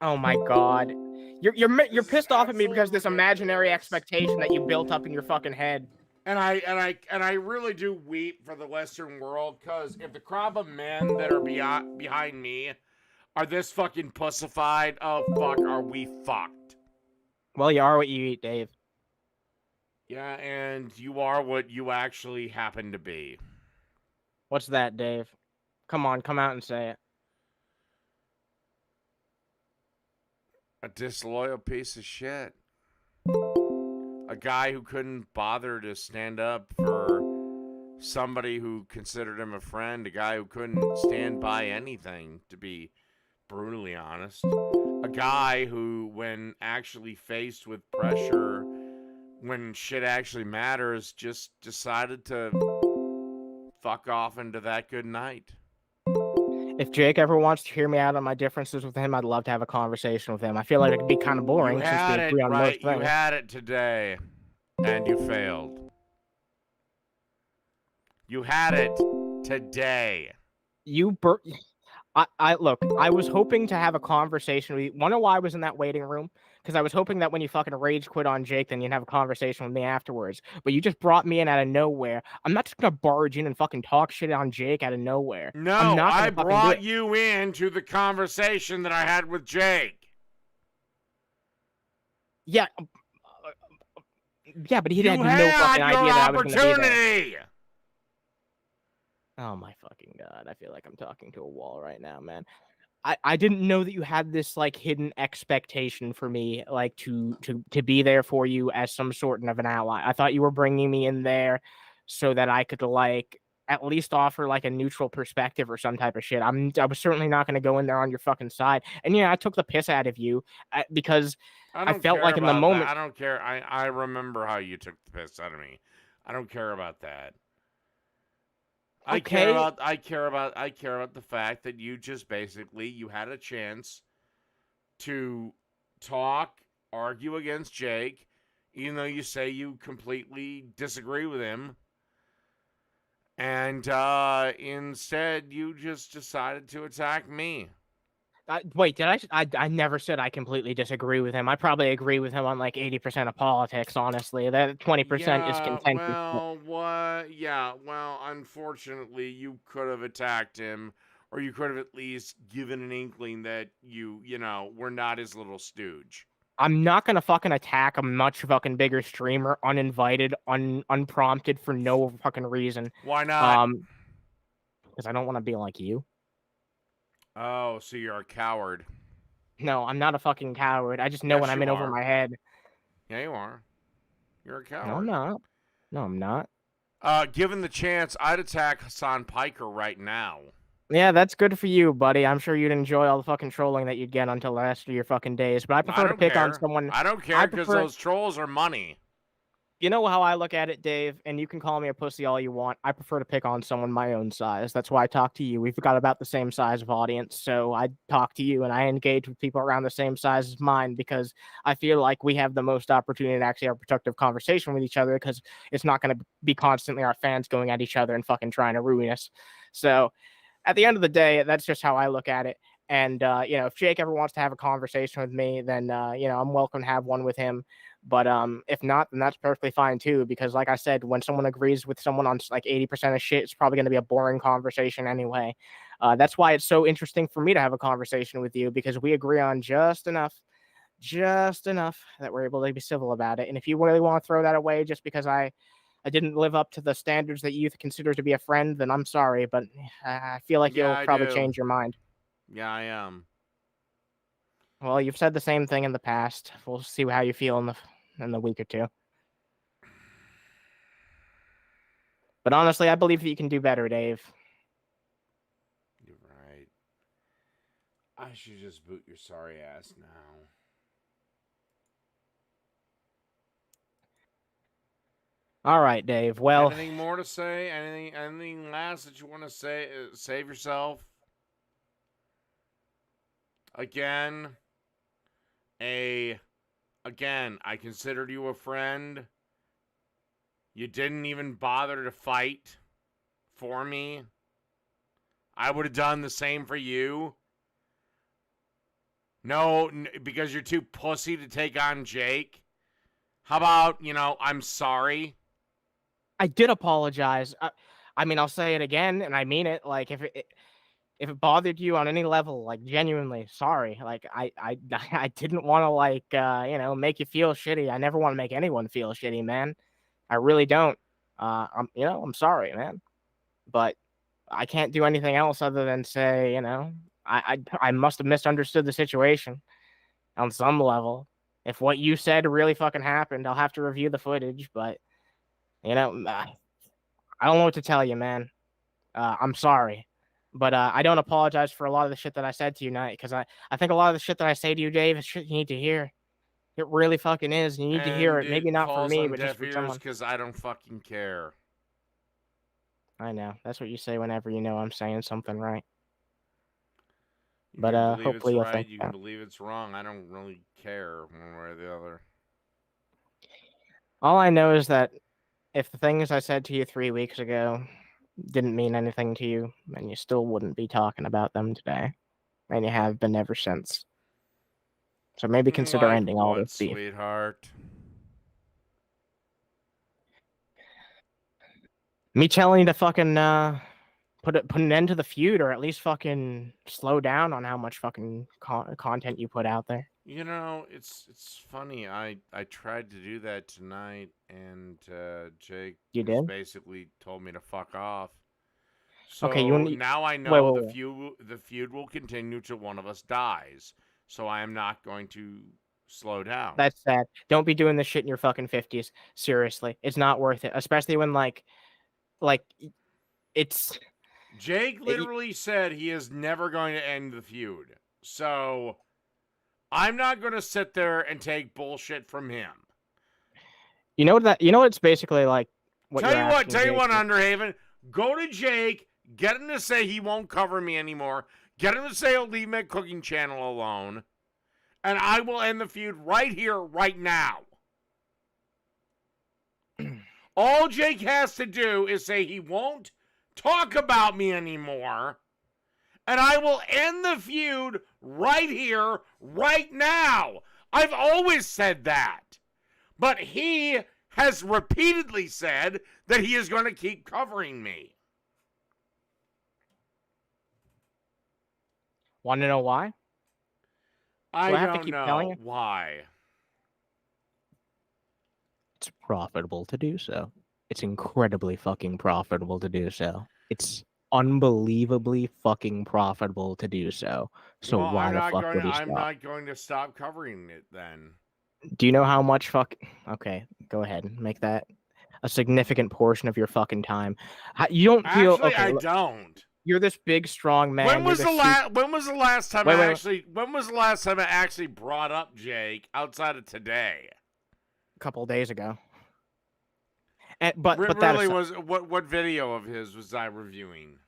Oh my god. You're pissed off at me because this imaginary expectation that you built up in your fucking head. And I really do weep for the Western world, because if the crop of men that are behind me are this fucking pussified, oh fuck, are we fucked? Well, you are what you eat, Dave. Yeah, and you are what you actually happen to be. What's that, Dave? Come on, come out and say it. A disloyal piece of shit. A guy who couldn't bother to stand up for somebody who considered him a friend. A guy who couldn't stand by anything, to be brutally honest. A guy who, when actually faced with pressure, when shit actually matters, just decided to fuck off into that good night. If Jake ever wants to hear me out on my differences with him, I'd love to have a conversation with him. I feel like it'd be kind of You boring since we had it agree on right. most You things. had it today, and you failed. You had it today. I look, I was hoping to have a conversation with you. Wonder why I was in that waiting room? Because I was hoping that when you fucking rage quit on Jake, then you'd have a conversation with me afterwards. But you just brought me in out of nowhere. I'm not just gonna barge in and fucking talk shit on Jake out of nowhere. I'm No, not I gonna fucking do brought it. you into the conversation that I had with Jake. Yeah, yeah, but he You had no had fucking your idea that I was gonna be there. opportunity. Oh my fucking god! I feel like I'm talking to a wall right now, man. I didn't know that you had this like hidden expectation for me, like to be there for you as some sort of an ally. I thought you were bringing me in there so that I could like at least offer like a neutral perspective or some type of shit. I was certainly not going to go in there on your fucking side. And yeah, I took the piss out of you because I I don't felt care like in the about moment. that. I don't care. I remember how you took the piss out of me. I don't care about that. I care Okay, about the fact that you just basically you had a chance to talk, argue against Jake, even though you say you completely disagree with him. And instead, you just decided to attack me. wait, did I never said I completely disagree with him. I probably agree with him on like 80% of politics, honestly. That 20% is Yeah, contentious. well, what? Yeah, well, unfortunately, you could have attacked him, or you could have at least given an inkling that you know, were not his little stooge. I'm not gonna fucking attack a much fucking bigger streamer uninvited, unprompted for no fucking reason. Why not? Because I don't want to be like you. Oh, so you're a coward. No, I'm not a fucking coward. I just know when Yes, I'm you in over are. my head. Yeah, you are. You're a No, I'm coward. not. No, I'm not. Given the chance, I'd attack Hassan Piker right now. Yeah, that's good for you, buddy. I'm sure you'd enjoy all the fucking trolling that you'd get until the rest of your fucking days. But I I prefer to don't pick on care. someone. I don't I care because prefer. those trolls are money. You know how I look at it, Dave, and you can call me a pussy all you want. I prefer to pick on someone my own size. That's why I talk to you. We've got about the same size of audience, so I talk to you and I engage with people around the same size as mine because I feel like we have the most opportunity to actually have a productive conversation with each other because it's not going to be constantly our fans going at each other and fucking trying to ruin us. So at the end of the day, that's just how I look at it. And if Jake ever wants to have a conversation with me, then I'm welcome to have one with him. But if not, then that's perfectly fine too. Because like I said, when someone agrees with someone on like 80% of shit, it's probably going to be a boring conversation anyway. That's why it's so interesting for me to have a conversation with you because we agree on just enough that we're able to be civil about it. And if you really want to throw that away just because I didn't live up to the standards that you consider to be a friend, then I'm sorry, but I feel like Yeah, you'll I probably do. change your mind. Yeah, I am. Well, you've said the same thing in the past. We'll see how you feel in the week or two. But honestly, I believe that you can do better, Dave. You're right. I should just boot your sorry ass now. All right, Dave. Well, Anything more to say? Anything last that you want to say? Save yourself. Again, I considered you a friend. You didn't even bother to fight for me. I would have done the same for you. No, because you're too pussy to take on Jake. How about, I'm sorry? I did apologize. I mean, I'll say it again, and I mean it. Like, if it bothered you on any level, like genuinely sorry. Like I didn't want to like make you feel shitty. I never want to make anyone feel shitty, man. I really don't. I'm sorry, man. But I can't do anything else other than say, I must have misunderstood the situation on some level. If what you said really fucking happened, I'll have to review the footage, but I don't know what to tell you, man. I'm sorry. But I don't apologize for a lot of the shit that I said to you tonight because I think a lot of the shit that I say to you, Dave, is shit you need to hear. It really fucking is. You need to hear And it. Maybe it not from falls me, on but just deaf from ears someone. because I don't fucking care. I know. That's what you say whenever you know I'm saying something right. You But can believe it's hopefully you'll right. think. You can believe it's wrong. I don't really care one way or the other. All I know is that if the things I said to you 3 weeks ago didn't mean anything to you, then you still wouldn't be talking about them today, and you have been ever since. So maybe consider Like ending all what, this beef. sweetheart? Me telling you to fucking put an end to the feud, or at least fucking slow down on how much fucking content you put out there. You know, it's funny. I tried to do that tonight, and Jake You has did? basically told me to fuck off. Okay, So now I wait, know wait, wait. the feud will continue till one of us dies. So I am not going to slow down. That's sad. Don't be doing this shit in your fucking 50s. Seriously, it's not worth it. Especially when like it's Jake literally said he is never going to end the feud. So I'm not going to sit there and take bullshit from him. you know what it's basically like. What Tell you're you what, asking Jake is- Underhaven, go to Jake, get him to say he won't cover me anymore, get him to say he'll leave my cooking channel alone, and I will end the feud right here, right now. All Jake has to do is say he won't talk about me anymore, and I will end the feud right here, right now. I've always said that. But he has repeatedly said that he is going to keep covering me. Want to know why? I have to don't keep telling know you? why. It's profitable to do so. It's incredibly fucking profitable to do so. It's unbelievably fucking profitable to do so. So Well, why the fuck would he I'm stop? not going to stop covering it then. Do you know how much fuck? Okay, go ahead and make that a significant portion of your fucking time. You don't feel Actually, okay. I Look, don't. you're this big, strong man. When You're was this when was the last time Wait, I wait, wait. actually when was the last time I actually brought up Jake outside of today? A couple days ago. But that Really aside, was what video of his was I reviewing?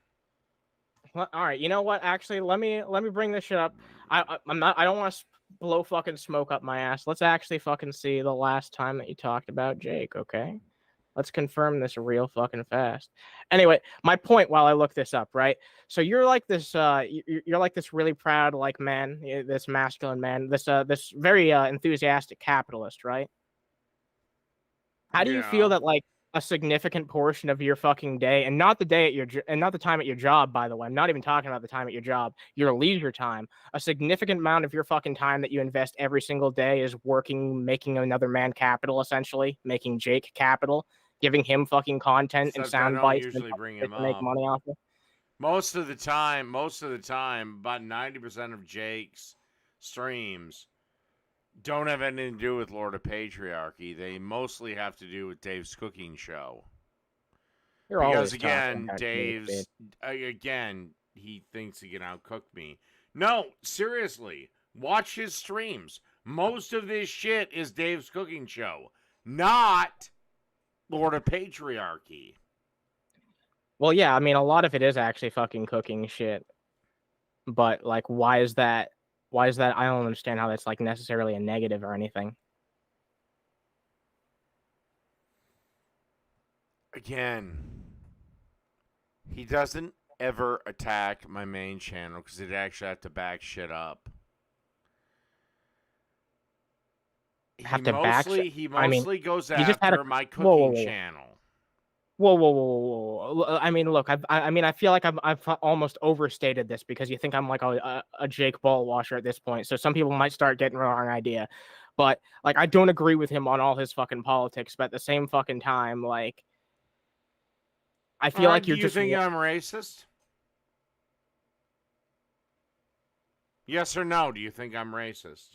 all right, you know what? Actually, let me bring this shit up. I'm not. I don't want to blow fucking smoke up my ass. Let's actually fucking see the last time that you talked about Jake. Okay, let's confirm this real fucking fast. Anyway, my point while I look this up, right? So you're like this. You're like this really proud like man, this masculine man, this very enthusiastic capitalist, right? How do you feel Yeah. that like a significant portion of your fucking day, and not the day at your and not the time at your job, by the way, I'm not even talking about the time at your job, your leisure time, a significant amount of your fucking time that you invest every single day is working, making another man capital, essentially making Jake capital, giving him fucking content and Except I sound don't bites and usually bring to him make up. money off of. Most of the time, about 90% of Jake's streams don't have anything to do with Lord of Patriarchy. They mostly have to do with Dave's cooking show. You're Because always talking again, about Jake, dude. again, he thinks he can outcook me. No, seriously, watch his streams. Most of this shit is Dave's cooking show, not Lord of Patriarchy. Well, yeah, I mean, a lot of it is actually fucking cooking shit. But like, why is that? Why is that? I don't understand how that's like necessarily a negative or anything. Again, he doesn't ever attack my main channel because he'd actually have to back shit up. He mostly goes you just had a after my whoa, whoa, cooking whoa, channel. whoa. I mean, look, I mean, I feel like I've almost overstated this because you think I'm like a Jake ball washer at this point. So some people might start getting the wrong idea, but like, I don't agree with him on all his fucking politics. But at the same fucking time, like, I feel like you're Do you just think I'm racist? Yes or no? Do you think I'm racist?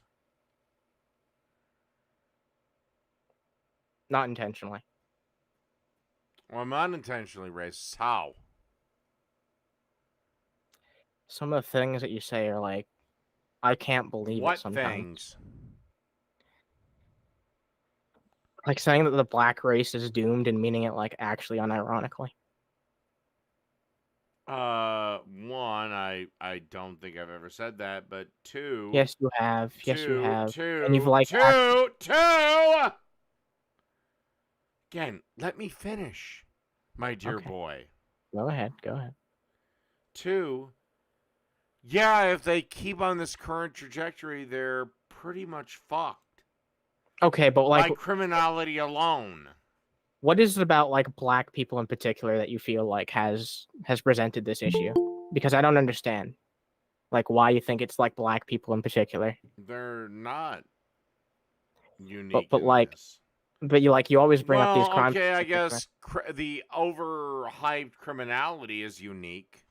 not intentionally. Well, I'm unintentionally racist. How? Some of the things that you say are like, I can't believe What it sometimes. things? Like saying that the black race is doomed and meaning it like actually unironically. One, I don't think I've ever said that, but two, Yes, you have. Yes, you two, have. And you've two, like two. Again, let me finish, my dear Okay. boy. Go ahead. Go ahead. Two, yeah, if they keep on this current trajectory, they're pretty much fucked. Okay, but like, By criminality alone. what is it about like black people in particular that you feel like has presented this issue? Because I don't understand. Like, why you think it's like black people in particular? They're not unique But in like, this. but you always bring up these Well, crime okay, I statistics, right? guess the overhyped criminality is unique.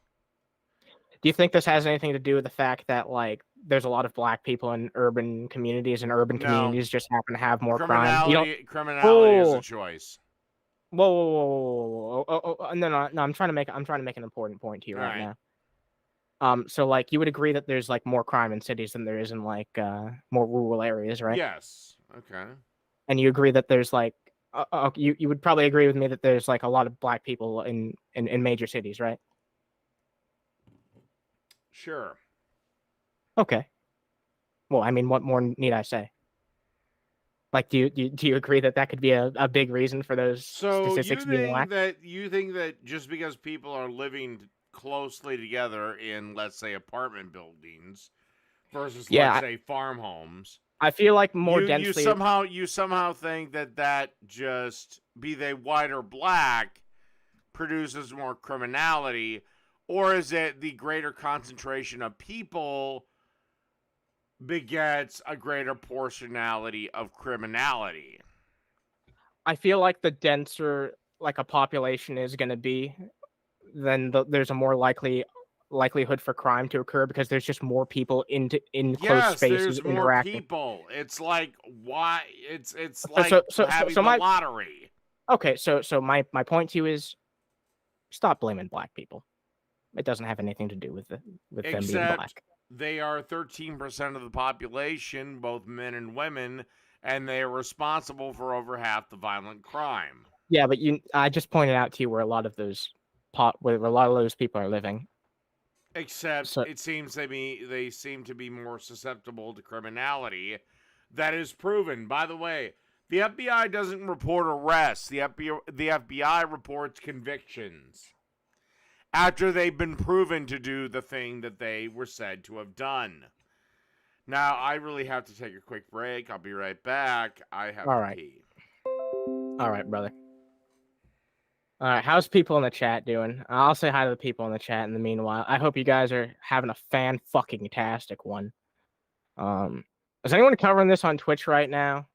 Do you think this has anything to do with the fact that like there's a lot of black people in urban communities, and urban No, communities just happen to have more crime? You don't. criminality is a Oh, choice. whoa, whoa, whoa, whoa, whoa, whoa. Oh, no, no, no. I'm trying to make an important point to you All right right. now. So like you would agree that there's like more crime in cities than there is in like more rural areas, right? Yes. Okay. And you agree that there's like you would probably agree with me that there's like a lot of black people in major cities, right? Sure. Okay. Well, I mean, what more need I say? Like, do you agree that that could be a big reason for those So statistics being lack? you think that just because people are living closely together in, let's say, apartment buildings versus, let's Yeah, say, farm homes, I feel like more you densely. somehow think that just, be they white or black, produces more criminality, or is it the greater concentration of people begets a greater portionality of criminality? I feel like the denser like a population is going to be, then there's a more likelihood for crime to occur because there's just more people in close Yes, spaces there's more interacting. people. It's like, why? It's So like so having the my lottery. okay. So my point to you is stop blaming black people. It doesn't have anything to do with them being Except black. they are 13% of the population, both men and women, and they are responsible for over half the violent crime. Yeah, but I just pointed out to you where a lot of those where a lot of those people are living. Except So it seems they seem to be more susceptible to criminality. That is proven. By the way, the FBI doesn't report arrests. The FBI reports convictions after they've been proven to do the thing that they were said to have done. Now, I really have to take a quick break. I'll be right back. I have all to right, pee. all right, brother. All right, how's people in the chat doing? I'll say hi to the people in the chat in the meanwhile. I hope you guys are having a fan-fucking-tastic one. Is anyone covering this on Twitch right now?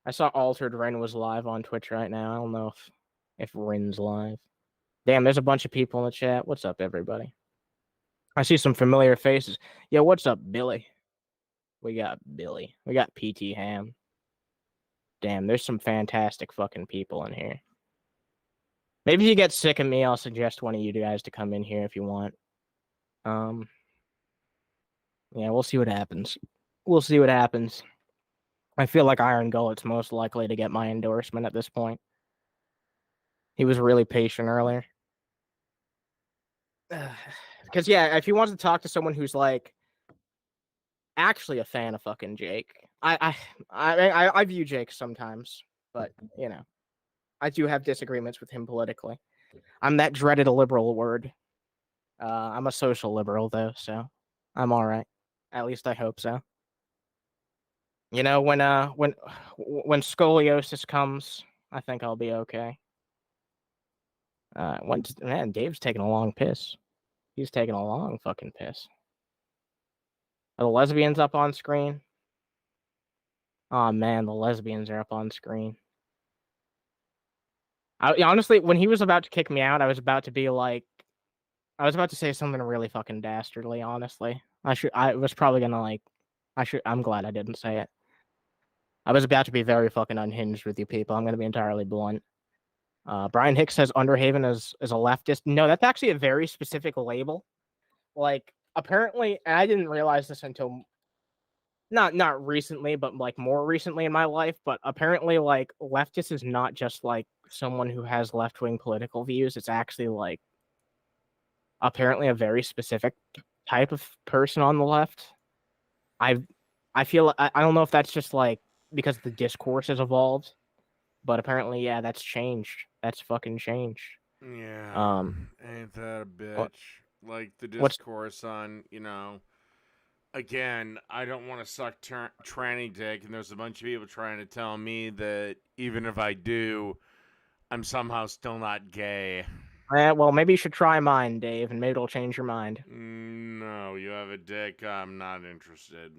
I saw Altered Ren was live on Twitch right now. I don't know if Ren's live. Damn, there's a bunch of people in the chat. What's up, everybody? I see some familiar faces. Yo, what's up, Billy? We got Billy. We got PT Ham. Damn, there's some fantastic fucking people in here. Maybe if you get sick of me, I'll suggest one of you guys to come in here if you want. Yeah, we'll see what happens. We'll see what happens. I feel like Iron Gullet's most likely to get my endorsement at this point. He was really patient earlier. Because yeah, if he wants to talk to someone who's like actually a fan of fucking Jake, I view Jake sometimes, but you know, I do have disagreements with him politically. I'm that dreaded liberal word. I'm a social liberal though, so I'm all right. At least I hope so. You know, when scoliosis comes, I think I'll be okay. Man, Dave's taking a long piss. He's taking a long fucking piss. Are the lesbians up on screen? Oh man, the lesbians are up on screen. Honestly, when he was about to kick me out, I was about to be like, I was about to say something really fucking dastardly. Honestly, I was probably gonna like, I'm glad I didn't say it. I was about to be very fucking unhinged with you people. I'm gonna be entirely blunt. Brian Hicks says Underhaven is a leftist. No, that's actually a very specific label. Like, apparently, and I didn't realize this until not recently, but like more recently in my life. But apparently, like, leftist is not just like someone who has left-wing political views. It's actually like apparently a very specific type of person on the left. I feel I don't know if that's just like because the discourse has evolved, but apparently, yeah, that's changed. That's fucking changed. Yeah, ain't that a What, bitch? Like the what's discourse on, again, I don't want to suck tranny dick, and there's a bunch of people trying to tell me that even if I do, I'm somehow still not gay. well, maybe you should try mine, Dave, and maybe it'll change your mind. No, you have a dick. I'm not interested.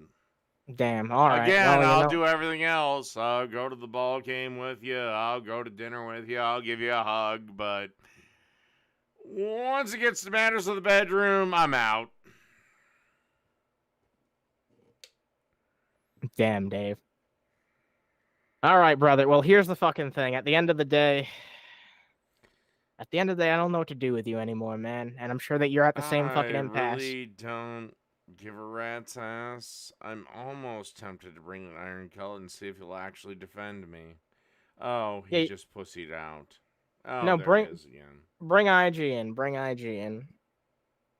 Damn. All right. Again, Well, I'll do everything else. I'll go to the ball game with you. I'll go to dinner with you. I'll give you a hug. But once it gets to matters of the bedroom, I'm out. Damn, Dave. All right, brother. Well, here's the fucking thing. At the end of the day, I don't know what to do with you anymore, man. And I'm sure that you're at the same fucking I impasse. really don't give a rat's ass. I'm almost tempted to bring an Iron Cullet and see if he'll actually defend me. Oh, he just pussied out. Oh, no, there he is again. Bring IG in. Bring IG in.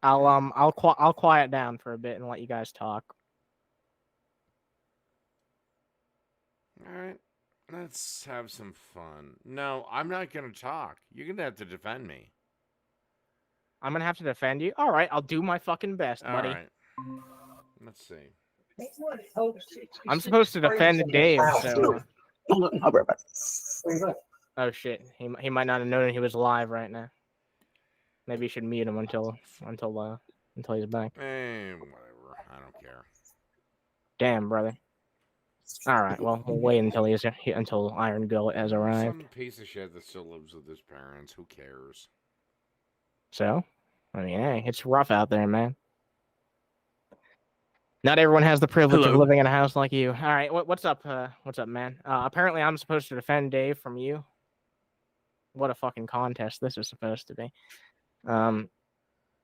I'll quiet down for a bit and let you guys talk. All right. Let's have some fun. No, I'm not going to talk. You're going to have to defend me. I'm going to have to defend you? All right, I'll do my fucking best, buddy. All right. Let's see. I'm supposed to defend Dave, so... Oh, shit. He might not have known he was live right now. Maybe you should mute him until he's back. Whatever. I don't care. Damn, brother. All right, well, we'll wait until Iron Gullet has arrived. Some piece of shit that still lives with his parents. Who cares? So, I mean, hey, it's rough out there, man. Not everyone has the privilege of living in a house like you. All right, what's up? What's up, man? Apparently, I'm supposed to defend Dave from you. What a fucking contest this is supposed to be. All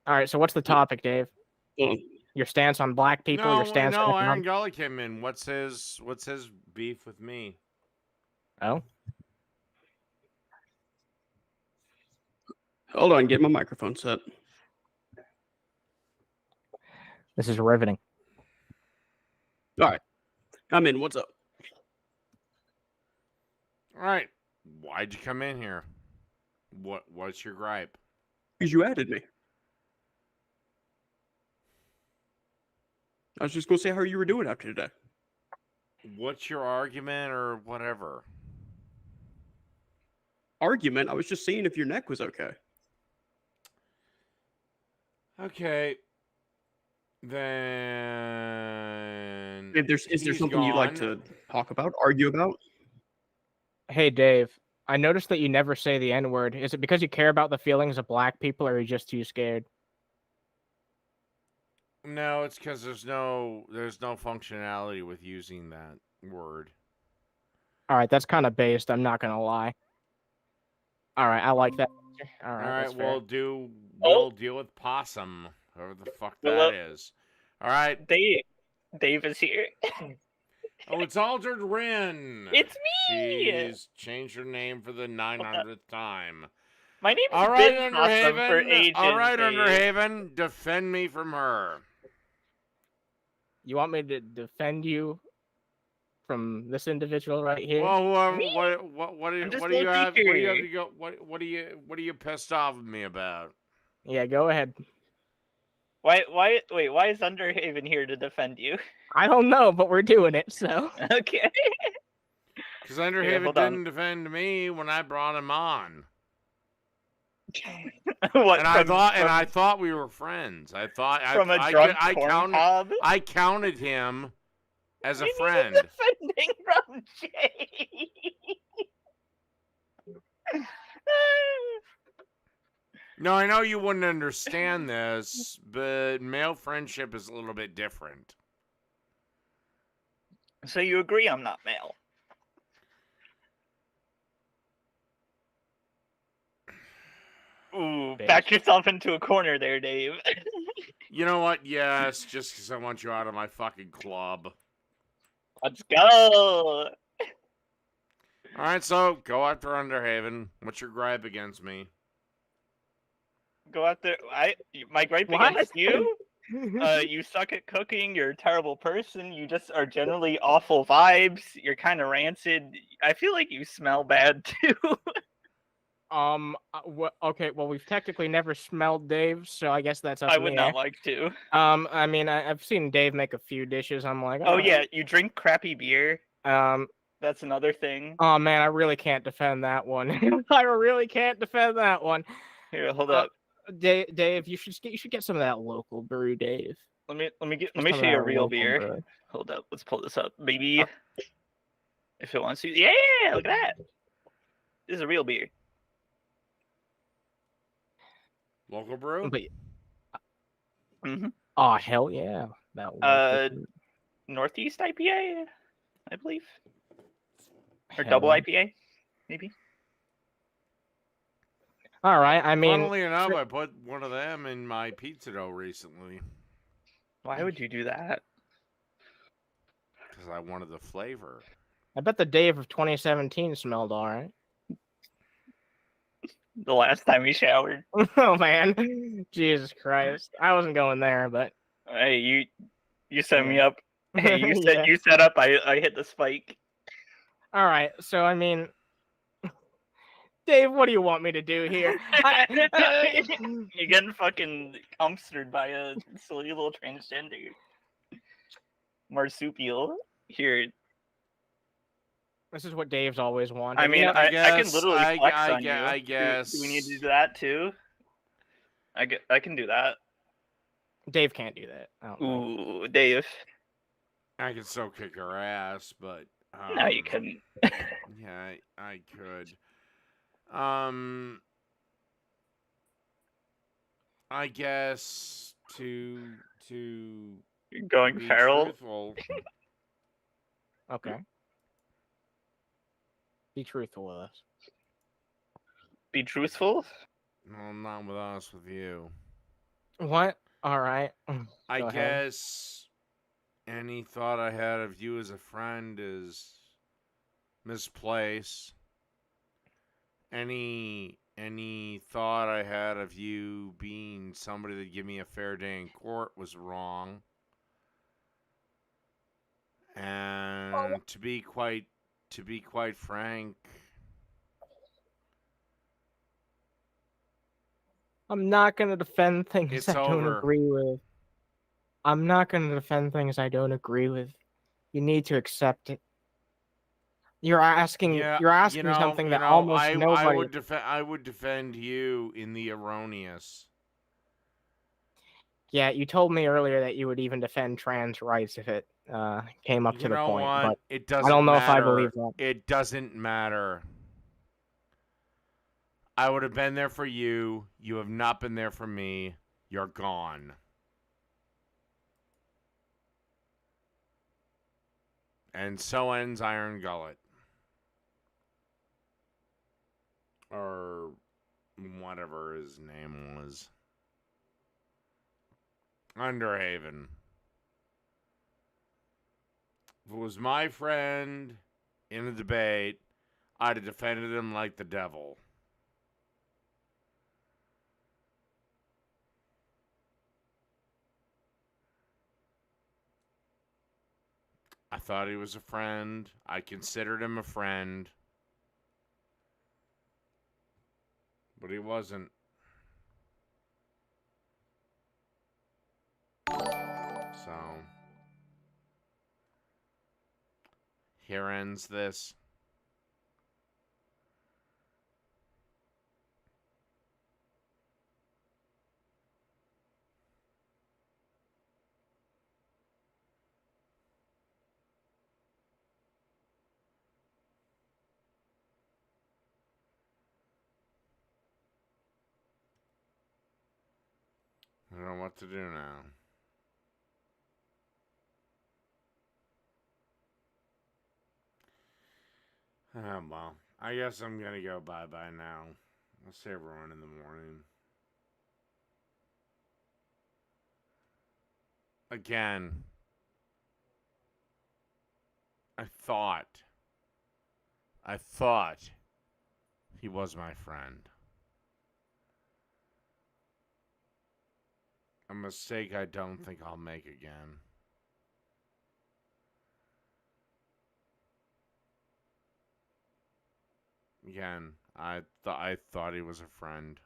right, so what's the topic, Dave? Your stance on black people. Your stance. No, Iron Gully came in. What's his beef with me? Oh. Hold on, get my microphone set. This is riveting. All right, I'm in. What's up? All right, why'd you come in here? What's your gripe? Because you added me. I was just gonna say how you were doing after today. What's your argument or whatever? Argument? I was just seeing if your neck was okay. Okay. Then Is there something you'd like to talk about, argue about? Hey, Dave. I noticed that you never say the N-word. Is it because you care about the feelings of black people, or are you just too scared? No, it's because there's no functionality with using that word. All right, that's kind of based. I'm not gonna lie. All right, I like that. All right, we'll deal with possum, whoever the fuck that is. All right, Dave is here. Oh, it's Altered Rin. It's me. She's changed her name for the 900th time. My name's All right, been Possum for ages. All right, Dave. Underhaven, defend me from her. You want me to defend you from this individual right here? Well, whoever, Me? what do you have? What do you have to go? What are you pissed off at me about? Yeah, go ahead. Wait, why is Underhaven here to defend you? I don't know, but we're doing it, so. Okay. Because Underhaven didn't defend me when I brought him on. What? And I thought we were friends. I thought from a drunk corn cob? I counted him as a We friend. needed defending from Jay. No, I know you wouldn't understand this, but male friendship is a little bit different. So you agree I'm not male? Ooh, back yourself into a corner there, Dave. You know what? Yes, just because I want you out of my fucking club. Let's go. All right, so go after Underhaven. What's your gripe against me? Go out there. My gripe What? against you. You suck at cooking. You're a terrible person. You just are generally awful vibes. You're kind of rancid. I feel like you smell bad too. Okay, well, we've technically never smelled Dave, so I guess that's up I in would the not air. like to. I mean, I've seen Dave make a few dishes. I'm like, Oh all yeah, right. you drink crappy beer. That's another thing. Oh man, I really can't defend that one. I really can't defend that one. Here, hold up. Dave, you should get some of that local brew, Dave. Let me Get show some you of a that real local beer. brew. Hold up. Let's pull this up, baby. If it wants to. Yeah, look at that. This is a real beer. Local brew? But Mm-hmm. oh hell yeah, that one. Northeast IPA, I believe, or Hell double yeah. IPA, maybe. All right, I mean, Funnily enough, I put one of them in my pizza dough recently Why would you do that? because I wanted the flavor. I bet the Dave of 2017 smelled all right. The last time we showered. Oh man, Jesus Christ! I wasn't going there, but Hey, you set me Yeah. up. Hey, you Yeah. set up. I hit the spike. All right, so I mean, Dave, what do you want me to do here? You're getting fucking comstered by a silly little transgender marsupial. Here, This is what Dave's always wanted. I mean, You know, I can guess- literally I- flex I- on you. I guess. Do we need to do that too? I can do that. Dave can't do that. I don't think. Ooh, Dave. I could still kick her ass, but No, you couldn't. Yeah, I could. I guess to You're going be feral. truthful, Okay. Be truthful with us. Be truthful. well, not with us, with you. What? All right. I Go ahead. guess any thought I had of you as a friend is misplaced. Any thought I had of you being somebody that give me a fair day in court was wrong. And to be quite frank, I'm not gonna defend things It's I don't over. agree with. I'm not gonna defend things I don't agree with. You need to accept it. You're asking. yeah, You're asking something that almost nobody. I would defend you in the erroneous. Yeah, you told me earlier that you would even defend trans rights if it came up to You the know point. what? But It doesn't I don't know matter. if I believe that. It doesn't matter. I would have been there for you. You have not been there for me. You're gone. And so ends Iron Gullet. Or whatever his name was. Underhaven. If it was my friend in a debate, I'd have defended him like the devil. I thought he was a friend. I considered him a friend. But he wasn't. So, here ends this. I don't know what to do now. Well, I guess I'm gonna go bye-bye now. I'll see everyone in the morning. Again, I thought he was my friend. A mistake I don't think I'll make again. Again, I thought he was a friend.